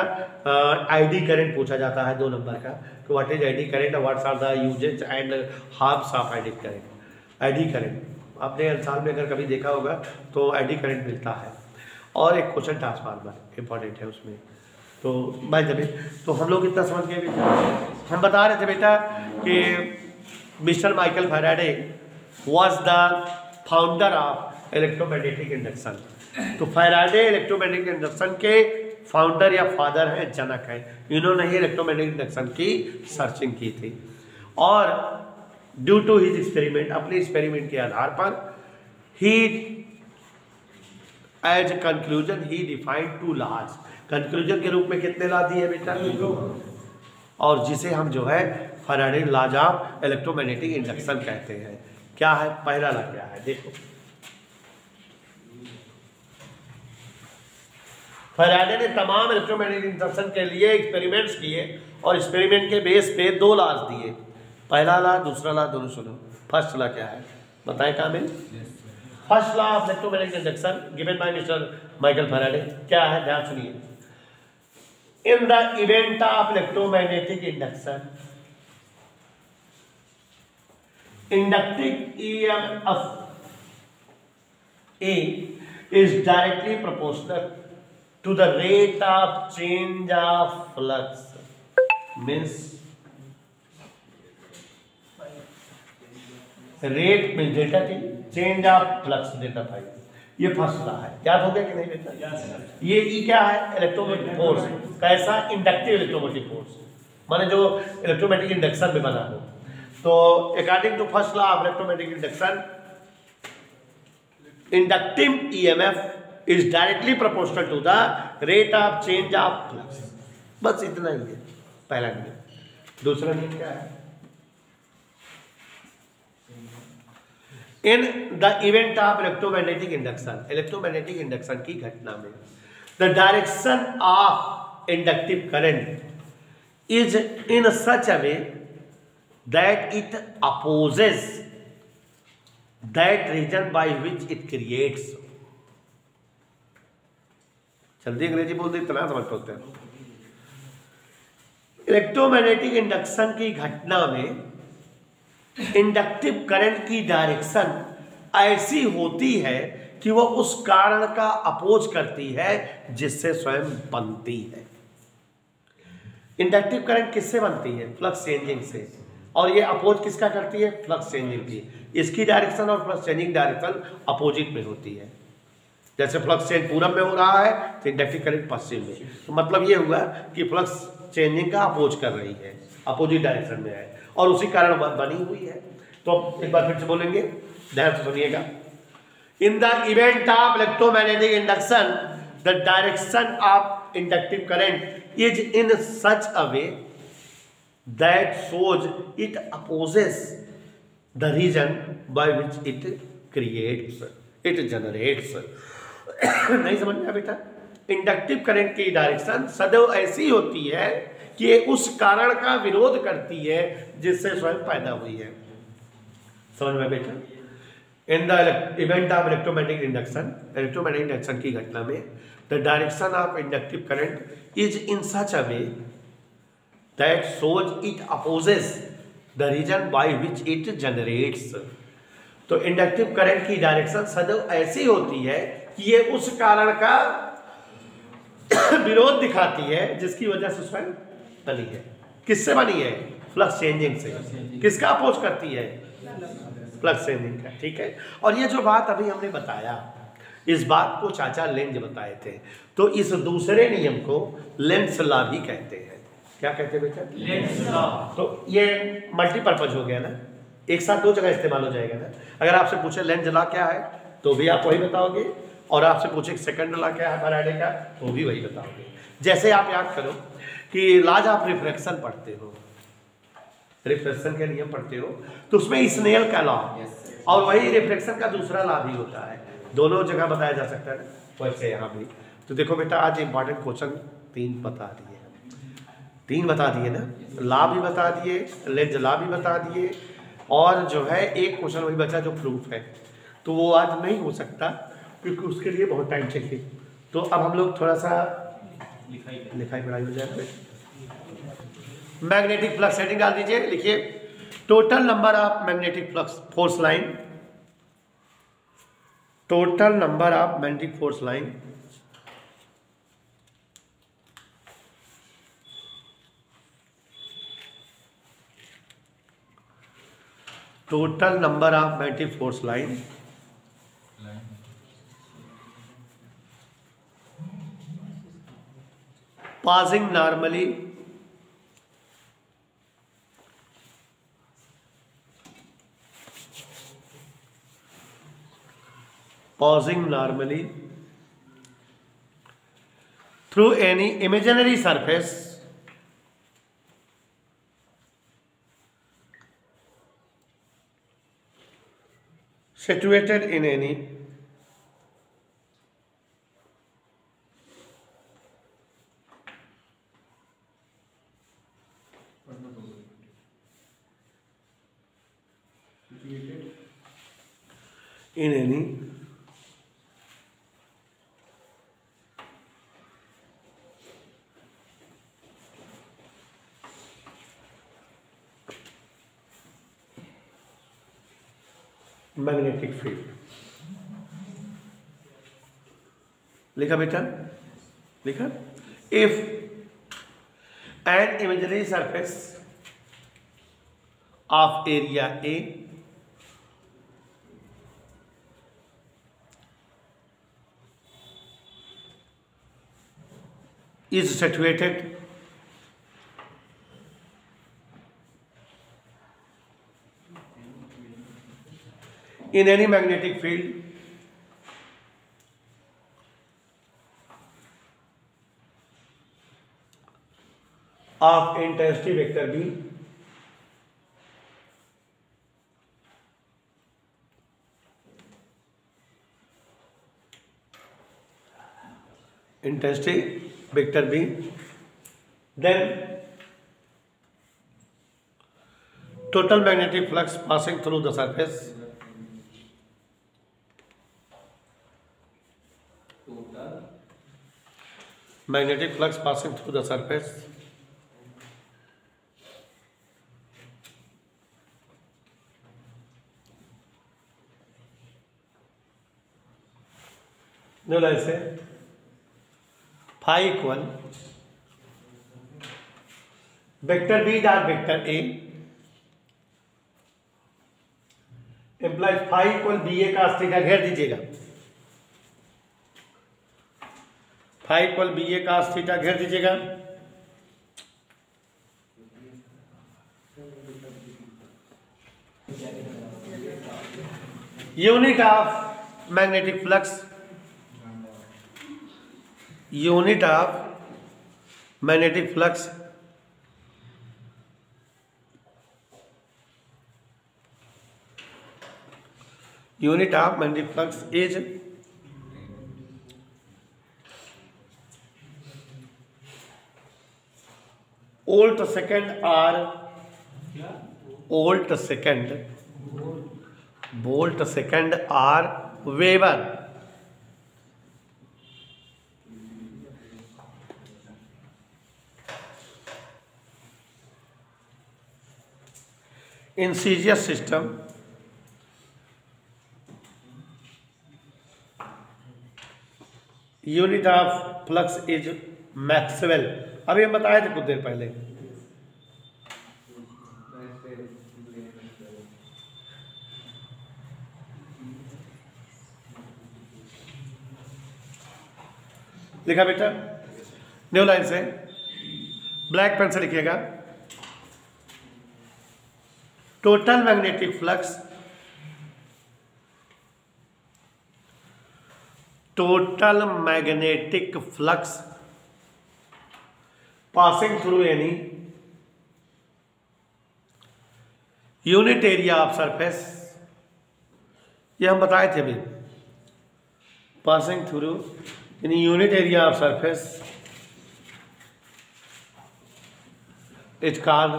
आईडी करंट पूछा जाता है 2 नंबर का, तो what is eddy current, what's are the uses and harms of eddy current. Eddy current आपने साल में अगर कभी देखा होगा तो आईडी करंट मिलता है। और एक क्वेश्चन ट्रांसफार्मर इंपॉर्टेंट है उसमें। तो बाय द वे, तो हम लोग इतना समझ गए बेटा। हम बता रहे थे बेटा कि mister Michael Faraday was the founder of electromagnetic induction. तो फैराडे इलेक्ट्रोमैग्नेटिक इंडक्शन के फाउंडर या फादर हैं, जनक हैं। इन्होंने ही इलेक्ट्रोमैग्नेटिक इंडक्शन की सर्चिंग की थी। और ड्यू टू हिज एक्सपेरिमेंट, अपने एक्सपेरिमेंट के आधार पर ही एज कंक्लूजन ही डिफाइंड टू लॉज, कंक्लूजन के रूप में कितने लॉ दिए बेटा? और जिसे हम जो है Faraday laws of electromagnetic induction कहते हैं। क्या है पहला लॉ? क्या है देखो, फैराडे ने तमाम इलेक्ट्रोमैग्नेटिक इंडक्शन के लिए एक्सपेरिमेंट्स किए और एक्सपेरिमेंट के बेस पे दो लॉज दिए। पहला लॉ, दूसरा लॉ, दोनों सुनो। फर्स्ट लॉ क्या है बताएं Kamil? First law of electromagnetic induction given by mister Michael Faraday क्या है? ध्यान सुनिए। In the event of electromagnetic induction, inductive EMF A is directly proportional to the rate of change of flux, means rate में delta T, change of flux delta phi. ये फर्स्ट लॉ है, याद हो गया कि नहीं बेटा? ये ई क्या है? Electromagnetic force. कैसा? इंडक्टिव इलेक्ट्रोमैग्नेटिक फोर्स, माने जो इलेक्ट्रोमैग्नेटिक इंडक्शन में बना हो। तो according to first law of electromagnetic induction, inductive EMF is directly proportional to the rate of change of flux. बस इतना ही है पहला नियम। दूसरा नियम क्या है? In the event of electromagnetic induction, electromagnetic induction की घटना में the direction of inductive current is in such a way that it opposes that reason by which it creates. जल्दी अंग्रेजी बोल दे, इतना समझ पाते हैं। इलेक्ट्रोमैग्नेटिक इंडक्शन की घटना में इंडक्टिव करंट की डायरेक्शन ऐसी होती है कि वह उस कारण का अपोज करती है जिससे स्वयं बनती है। इंडक्टिव करंट किससे बनती है? फ्लक्स चेंजिंग से। और ये अपोज किसका करती है? फ्लक्स चेंजिंग की। इसकी डायरेक्शन और फ्लक्स चेंजिंग डायरेक्शन अपोजिट में होती है। जैसे फ्लक्स चेंज पूरब में हो रहा है तो इंडक्टिव करंट पश्चिम में। तो मतलब ये हुआ कि फ्लक्स चेंजिंग का अपोज कर रही है, अपोजिट डायरेक्शन में है और उसी कारण बनी हुई है। तो एक बार फिर से बोलेंगे, ध्यान से सुनिएगा। In the event of electromagnetic induction the direction of inductive current is in such a way that shows it opposes the reason by which it creates, it generates. नहीं समझ में बेटा? इंडक्टिव करंट की डायरेक्शन सदैव ऐसी होती है कि ये उस कारण का विरोध करती है जिससे स्वयं पैदा हुई है। समझ में बेटा? In the event of electromagnetic induction, electromagnetic induction की घटना में the direction of inductive current is in such a way that shows it opposes the reason by which it generates. तो इंडक्टिव करंट की डायरेक्शन सदैव ऐसी होती है कि ये उस कारण का विरोध दिखाती है जिसकी वजह से स्वयं बनी है। किससे बनी है? फ्लक्स चेंजिंग से। किसका अपोज करती है? फ्लक्स चेंजिंग का। ठीक है। और ये जो बात अभी हमने बताया, इस बात को चाचा लेंज बताए थे। तो इस दूसरे नियम को लेंज लॉ भी कहते हैं। क्या कहते हैं बेटा? Lenz law. तो ये मल्टीपर्पज हो गया ना, एक साथ दो जगह इस्तेमाल हो जाएगा ना। अगर आपसे पूछे लेंज लॉ क्या है तो भी आप वही बताओगे, और आपसे पूछे सेकंड लॉ क्या है फैराडे का तो भी वही बताओगे। जैसे आप याद करो कि लॉज ऑफ रिफ्रैक्शन पढ़ते हो, रिफ्रैक्शन के नियम पढ़ते हो, तो उसमें स्नेल का लॉ और वही रिफ्रैक्शन का दूसरा लॉ भी होता है। दोनों जगह बताया जा सकता है ना, वैसे यहाँ भी। तो देखो बेटा, आज इंपॉर्टेंट क्वेश्चन 3 बता दिए, 3 बता दिए ना, लॉ भी बता दिए, लेंज लॉ भी बता दिए, और जो है एक क्वेश्चन वही बचा जो प्रूफ है। तो वो आज नहीं हो सकता क्योंकि उसके लिए बहुत टाइम चाहिए। तो अब हम लोग थोड़ा सा लिखाई पढ़ाई हो जाए। मैग्नेटिक फ्लक्स हेडिंग डाल दीजिए, लिखिए total number of magnetic flux force line, total number of magnetic force line total number of magnetic force line passing normally through any imaginary surface situated in any magnetic field. लिखा बेटा, लिखा। If N imaginary surface of area A is situated in any magnetic field of intensity vector B, intensity vector B, then total magnetic flux passing through the surface magnetic flux passing through the surface no like say phi equal vector B dot vector A implies phi equal BA का थीटा घेर दीजिएगा, फाई इक्वल बी ए का थीटा घेर दीजिएगा। Unit of magnetic flux, unit of magnetic flux unit of magnetic flux is volt second or volt second or weber in CGS system unit of flux is maxwell. अभी हम बताए थे कुछ देर पहले। लिखा बेटा, न्यू लाइन से ब्लैक पेन से लिखिएगा। Total magnetic flux, total magnetic flux passing through any unit area of surface, ये हम बताए थे अभी। passing through any unit area of surface is called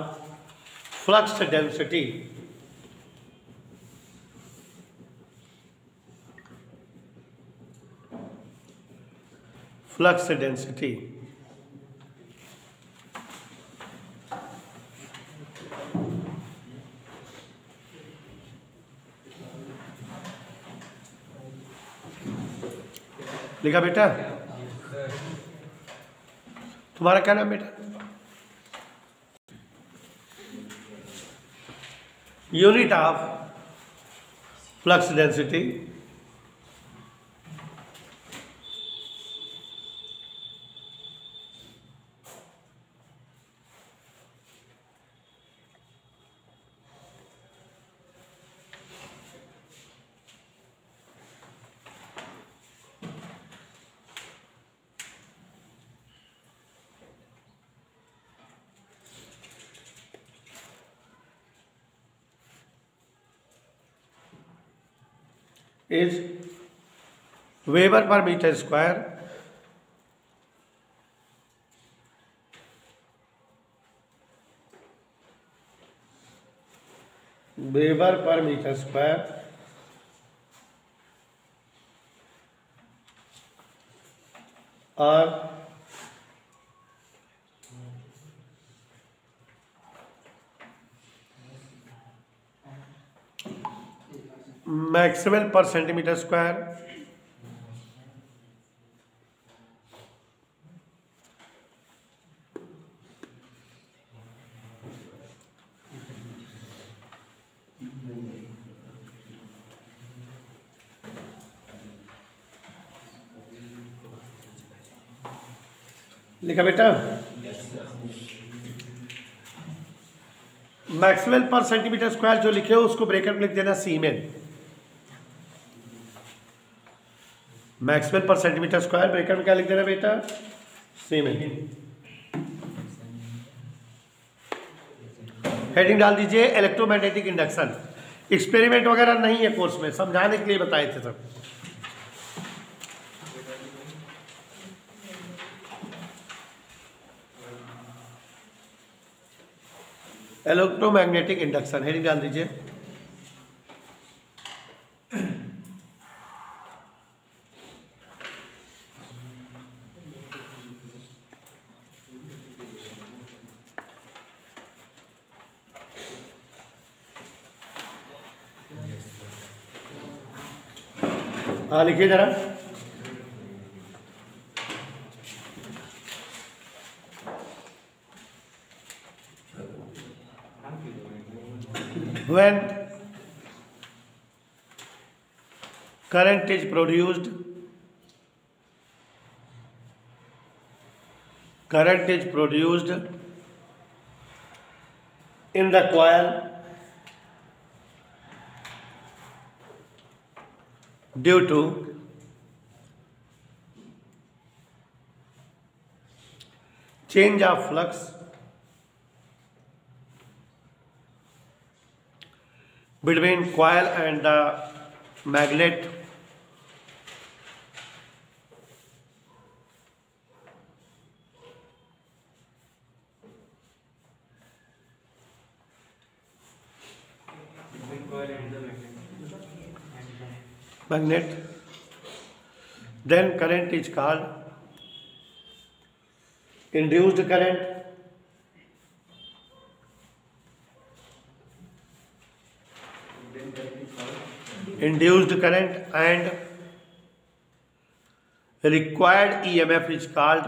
flux density। Flux density लिखा बेटा? तुम्हारा क्या नाम बेटा? Unit of flux density is weber per metre square weber per metre square और मैक्सिमम पर सेंटीमीटर स्क्वायर लिखा बेटा। मैक्सवेल पर सेंटीमीटर स्क्वायर जो लिखे हो उसको ब्रैकेट में लिख देना सीमेन। Maxwell per centimetre square bracket में क्या लिख देना बेटा? सीमेन। हेडिंग डाल दीजिए इलेक्ट्रोमैग्नेटिक इंडक्शन। एक्सपेरिमेंट वगैरह नहीं है कोर्स में, समझाने के लिए बताए थे सब। इलेक्ट्रोमैग्नेटिक इंडक्शन हेडिंग डाल दीजिए। हाँ लिखिए जरा। When current is produced in the coil due to change of flux between coil and the magnet, then current is called induced current. Induced current and required EMF is called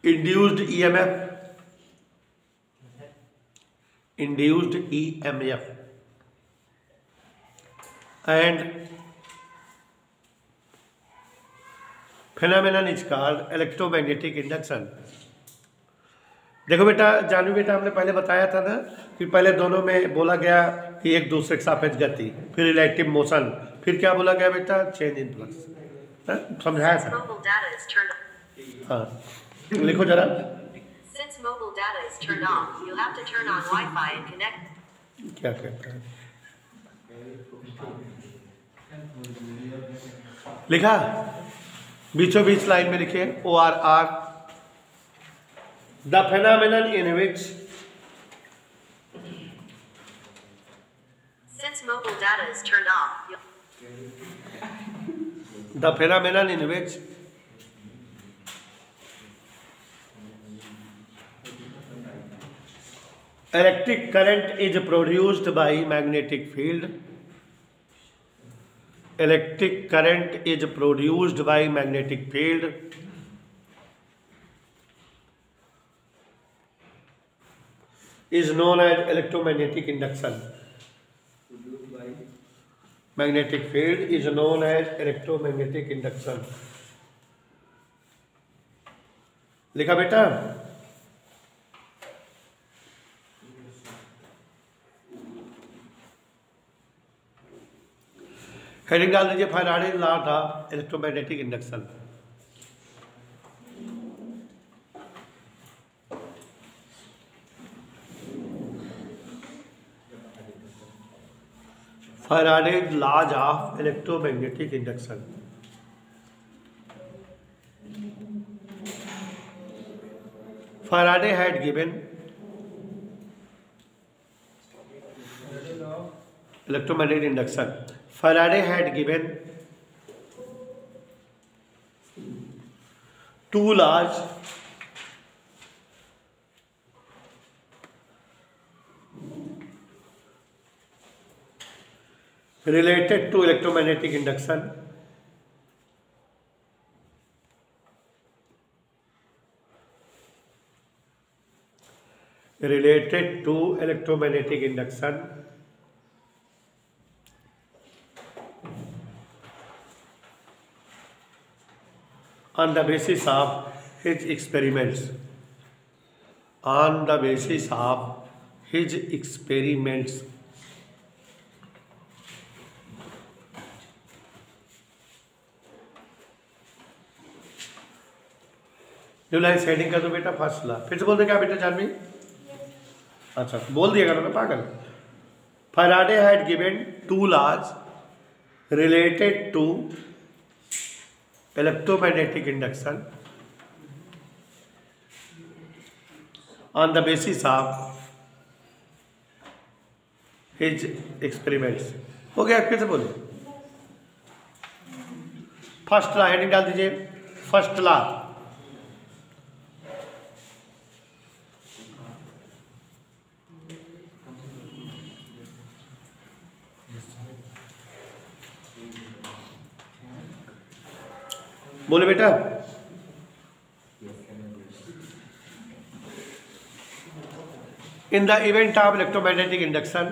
induced EMF and phenomenon is called electromagnetic induction। देखो बेटा, जानू बेटा, हमने पहले बताया था ना कि पहले दोनों में बोला गया कि एक दूसरे के सापेक्ष गति, फिर रिलेटिव मोशन, फिर क्या बोला गया बेटा? Change in flux. समझाया था। हाँ लिखो जरा। Since mobile data is turned off, you'll have to turn on Wi-Fi and connect। क्या कहता है? लिखा बीचों बीच लाइन में लिखे ORR। The phenomenon in which since mobile data is turned off, the phenomenon in which electric current is produced by magnetic field, electric current is produced by magnetic field is known as electromagnetic induction। Magnetic field is known as electromagnetic induction। लिखा बेटा? हेडिंग डाल दीजिए फैराडे लॉ था electromagnetic induction. Faraday's laws of electromagnetic induction. Faraday had given electromagnetic induction. Faraday had given two laws related to electromagnetic induction. Related to electromagnetic induction on the basis of his experiments. On the basis of his experiments. New line heading कर दो बेटा, फर्स्ट ला। फिर से बोल दे क्या बेटा जानवी? अच्छा बोल दिया करो ना पागल। Faraday had given two laws related to electromagnetic induction on the basis of his experiments. हो गया? फिर से बोलो। फर्स्ट लॉ हेडिंग डाल दीजिए, फर्स्ट लॉ। बोले बेटा। In the event of electromagnetic induction,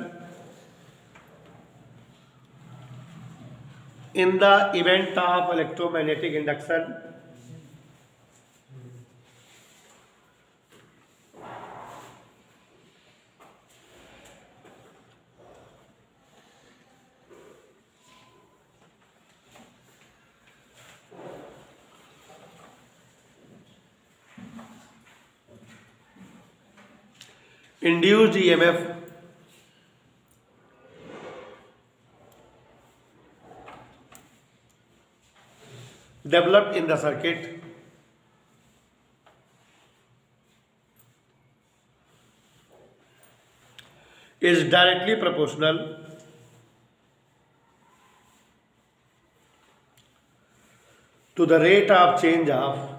in the event of electromagnetic induction, induced EMF developed in the circuit is directly proportional to the rate of change of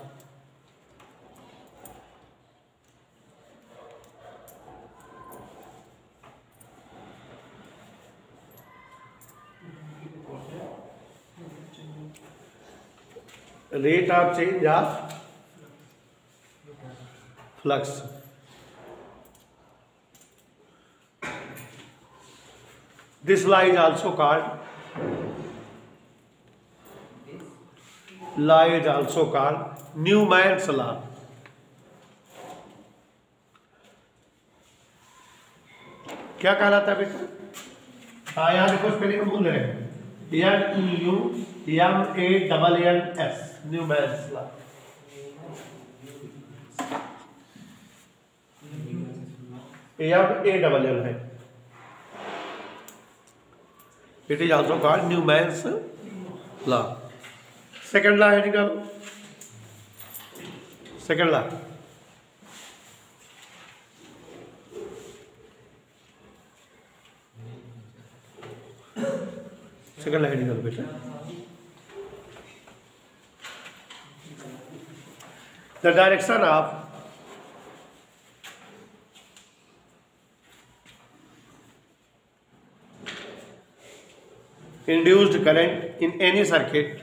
flux. This law is also called Newman's law. क्या कहलाता है बेटा? हाँ यहाँ देखो स्पेलिंग भूल रहे हैं। NEUMANS Newman's law. ALL है। It is also called Newman's law. Second law है, निकालो सेकेंड लॉ। सेकेंड लॉ है, निकालो बेटा। The direction of induced current in any circuit,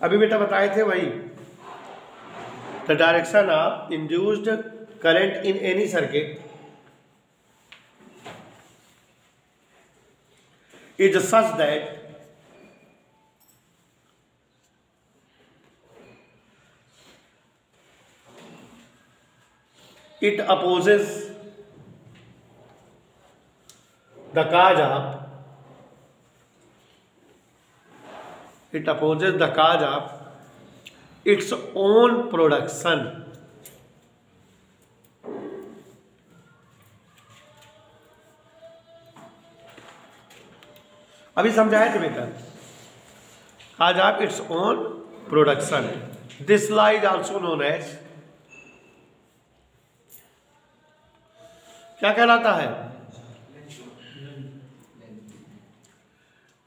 अभी बेटा बताए थे वही। The direction of induced current in any circuit is such that it opposes the cause of its own production. अभी समझाए थे बेटा, आज आप its own production. This law is also known as, क्या कहलाता है?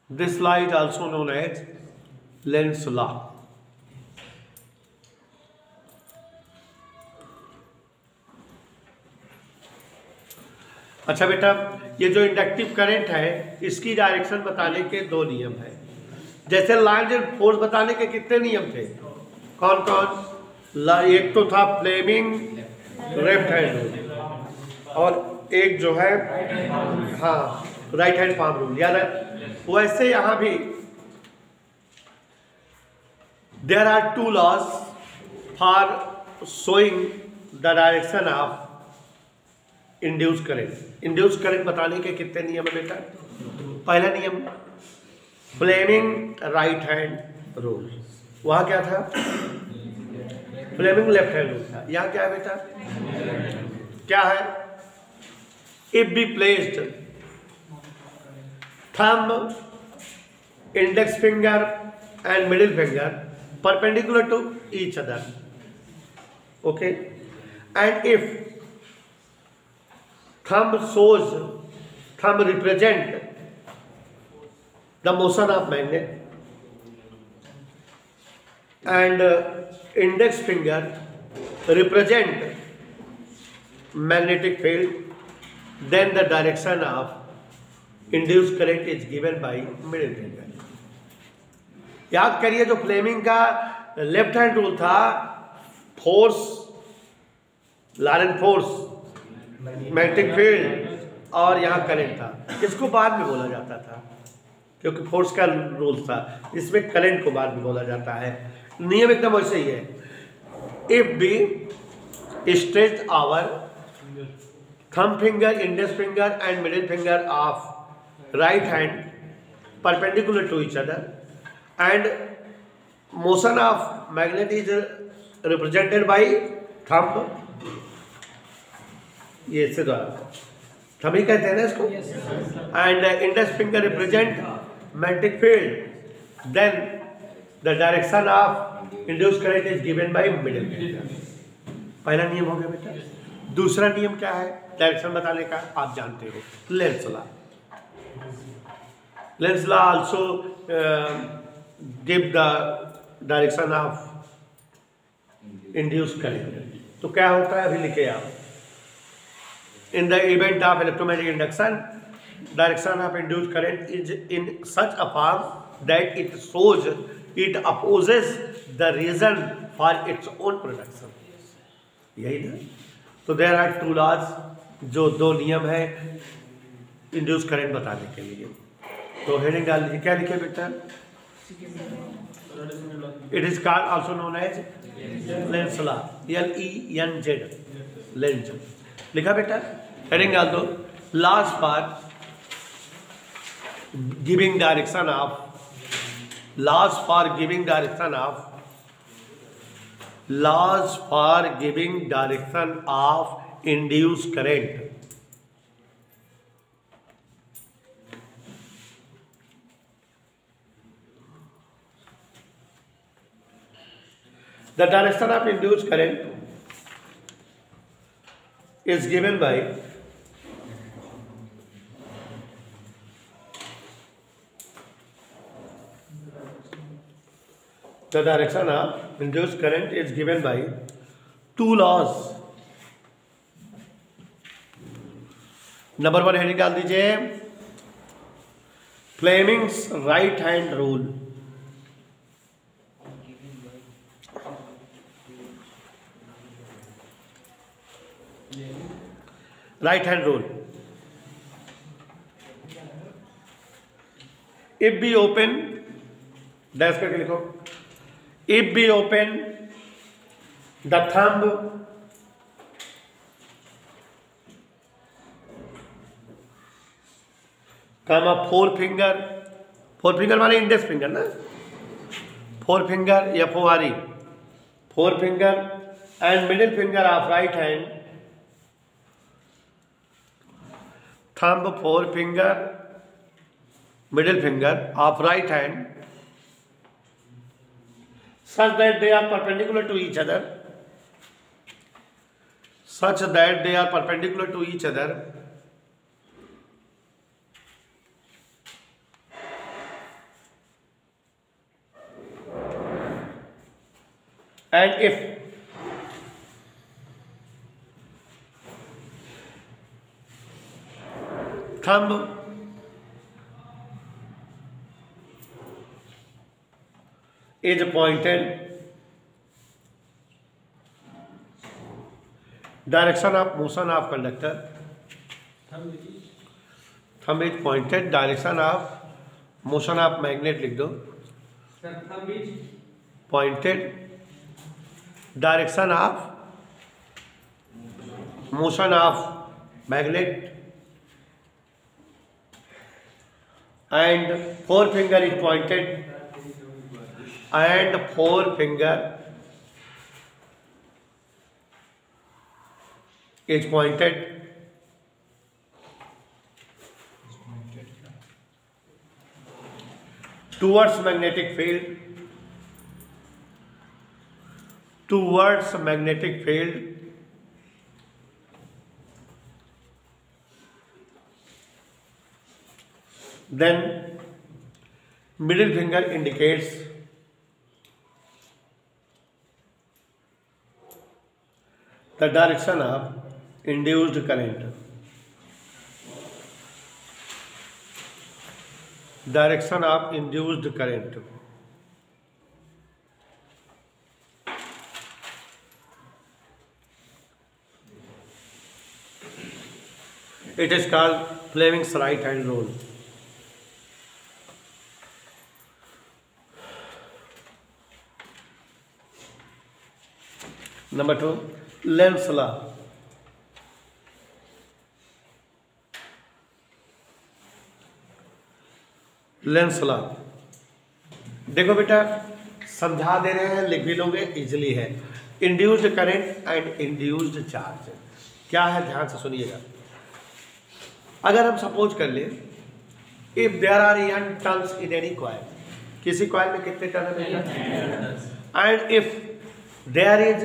This law is also known as Lenz law. अच्छा बेटा, ये जो इंडक्टिव करंट है इसकी डायरेक्शन बताने के दो नियम है। जैसे लाइन एंड फोर्स बताने के कितने नियम थे? कौन कौन? एक तो था फ्लेमिंग लेफ्ट हैंड रूल, और एक जो है हाँ राइट हैंड पाम रूल, याद है? वैसे यहां भी there are two laws for showing the direction of induce current. Induce current बताने के कितने नियम है बेटा? पहला नियम फ्लेमिंग राइट हैंड रूल, वहां क्या था? फ्लेमिंग लेफ्ट हैंड रूल था। यहां क्या है बेटा? क्या है? If be placed thumb, index finger and middle finger perpendicular to each other, okay, and if thumb represent the motion of magnet and index finger represent magnetic field, then the direction of induced current is given by middle finger। याद करिए, जो फ्लेमिंग का लेफ्ट हैंड रूल था, force Laurent force, magnetic field और यहाँ करंट था, इसको बाद में बोला जाता था क्योंकि फोर्स का रूल था, इसमें करंट को बाद में बोला जाता है। नियम एकदम वैसे ही है। If be stretch our thumb finger, index finger and middle finger of right hand perpendicular to each other and motion of magnet is represented by thumb, ये इससे द्वारा थंब ही कहते हैं ना इसको, and index finger represent magnetic field, then the direction of induced current is given by middle finger. पहला नियम हो गया बेटा। दूसरा नियम क्या है डायरेक्शन बताने का? आप जानते हो, Lenz law. Lenz law also give the direction of induced current. तो क्या होता है, अभी लिखे आप। In the event of electromagnetic induction, direction of induced current is in such a form that it shows it opposes the reason for its own production। यही ना? तो there are two laws, जो दो नियम है induced current बताने के लिए। तो हेडिंग डाल लीजिए, क्या लिखे बेटा? It is called also known as Lenz law, Lenz, Lenz लिखा बेटा। हेडिंग डाल दो, laws for giving direction of, laws for giving direction of, laws for giving direction of induced current. The direction of induced current is given by two laws। Number 1 heading डाल दीजिए, Fleming's right hand rule. Right hand rule, if B open, dash करके लिखो, if B open the thumb comma four finger माने इंडेक्स फिंगर ना, फोर फिंगर या फोआरी, four finger and middle finger of right hand, thumb four finger middle finger of right hand such that they are perpendicular to each other, such that they are perpendicular to each other, and if thumb is pointed, direction of motion of conductor, thumb is pointed, direction of motion of magnet लिख दो, pointed, direction of motion of magnet, and forefinger is pointed, and forefinger is pointed towards magnetic field, towards magnetic field, then middle finger indicates the direction of induced current, direction of induced current. It is called Fleming's right hand rule. Number 2, Lenz law. Lenz law देखो बेटा, समझा दे रहे हैं, लिख भी लोगे, इजिली है। Induced current and induced charge क्या है, ध्यान से सुनिएगा। अगर हम सपोज कर ले, if there are n turns in any coil, किसी कॉइल में कितने टर्न है, and if there is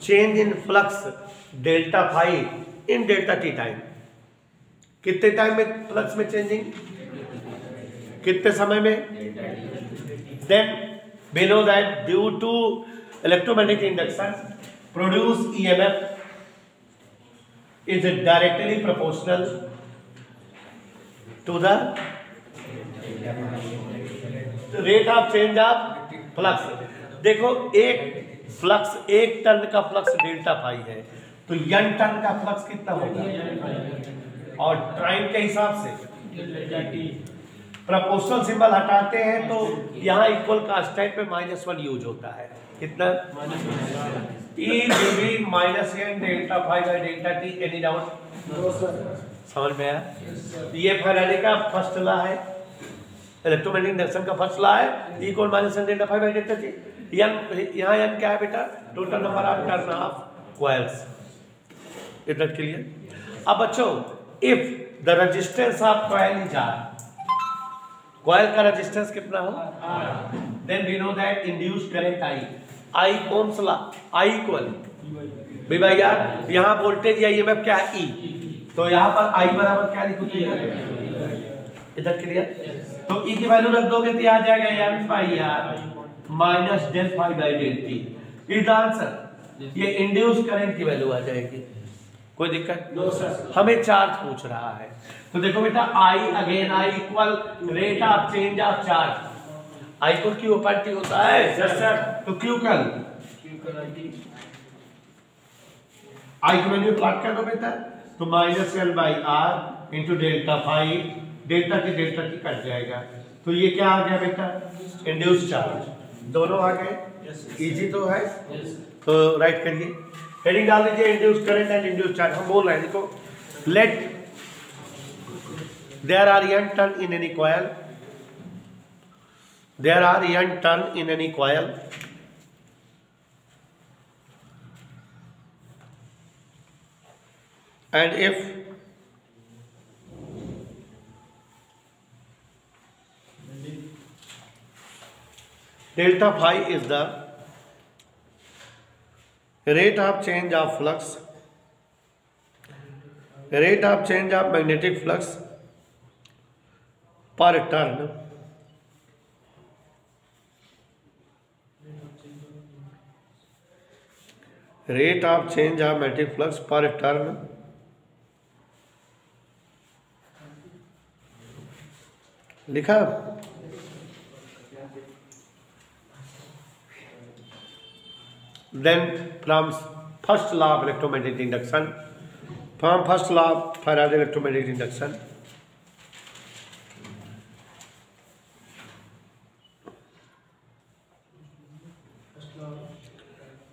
change in flux delta phi in delta T time, कितने टाइम में फ्लक्स में चेंजिंग, कितने समय में, then we know that due to electromagnetic induction produce EMF is directly proportional to the rate of change of flux। देखो एक फ्लक्स, एक टर्न का फ्लक्स डेल्टा फाई है, तो n टर्न का फ्लक्स कितना होगा, और टाइम के हिसाब से प्रोपोर्शनल सिंबल हटाते हैं तो यहाँ इक्वल कांस्टेंट पे -1 यूज होता है, कितना E dB minus n delta phi by delta T, any doubt, समझ में आया? ये फैराडे का फर्स्ट लॉ है, इलेक्ट्रोमैग्नेटिक इंडक्शन का फर्स्ट लॉ है, E equal minus n delta phi by delta T. यहाँ n क्या है बेटा, total number of turn of coils. इतना क्लियर? अब बच्चों, if the resistance of coil is R, coil का रेजिस्टेंस कितना हो, then we know that induced current I Ohm's law, I equal V by R। यहाँ वोल्टेज या ईएमएफ क्या है, E, तो यहाँ पर I बराबर क्या लिखोगे, इधर क्लियर? तो E की वैल्यू रख दोगे तो आ जाएगा n phi R minus del phi by del T, is answer. ये इंड्यूस करंट की वैल्यू आ जाएगी, कोई दिक्कत? No sir. हमें चार्ज पूछ रहा है, तो देखो बेटा I again, I equal rate of change of charge, I को क्यू अपान टी होता है, यस सर, तो क्यू कल I की वैल्यू प्लॉट कर दो बेटा, तो minus L by R into delta phi, delta T cut जाएगा, तो ये क्या आ गया बेटा, इंड्यूस चार्ज, दोनों आ गए, इजी तो है, तो राइट करिए, हेडिंग डाल दीजिए induce current and induce charge. हम बोल रहे हैं, देखो, let there are n turn in any coil, there are n turn in any coil, and if delta phi is the rate of change of flux, rate of change of magnetic flux per turn, rate of change of magnetic flux per turn लिखा। Then from first law of electromagnetic induction, from first law of Faraday's electromagnetic induction,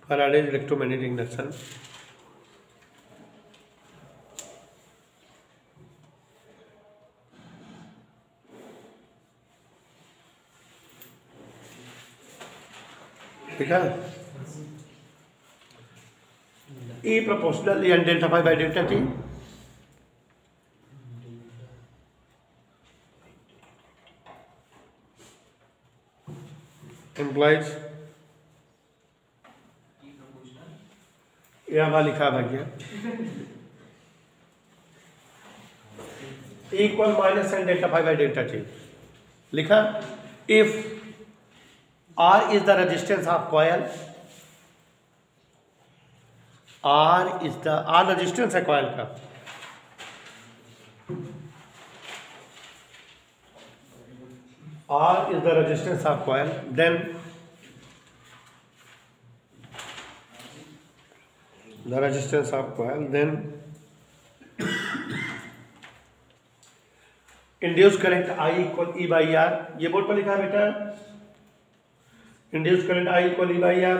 Faraday's electromagnetic induction, ठीक है। E proportional and delta phi by delta t implies यहाँ लिखा भैया equal minus and delta phi by delta T लिखा। If R is the resistance of coil, R is the R resistance है coil का, R is the resistance of coil, then the resistance of coil, then induced current I equal E by R, ये बोर्ड पर लिखा है बेटा, induced current I equal E by R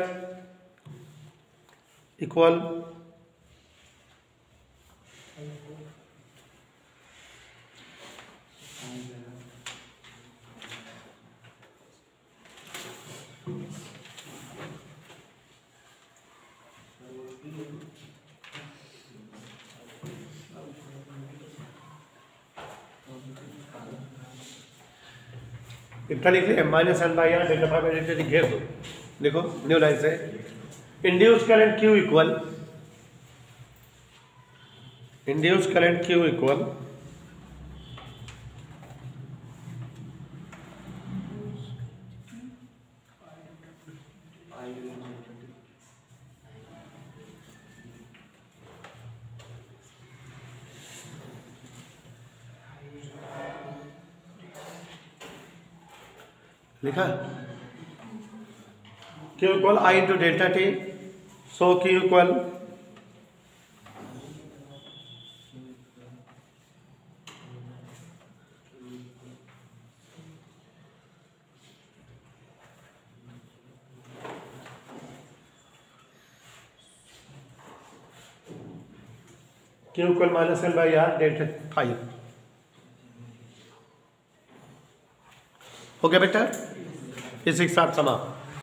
equal इतना लिख लिया minus N by R delta phi by delta T घेर दो। देखो न्यू लाइन से इंड्यूस करंट Q इक्वल लिखा Q equal I into delta T, so Q equal Q equal minus N by R delta phi. हो गया बेटा, इसी के साथ समाप्त।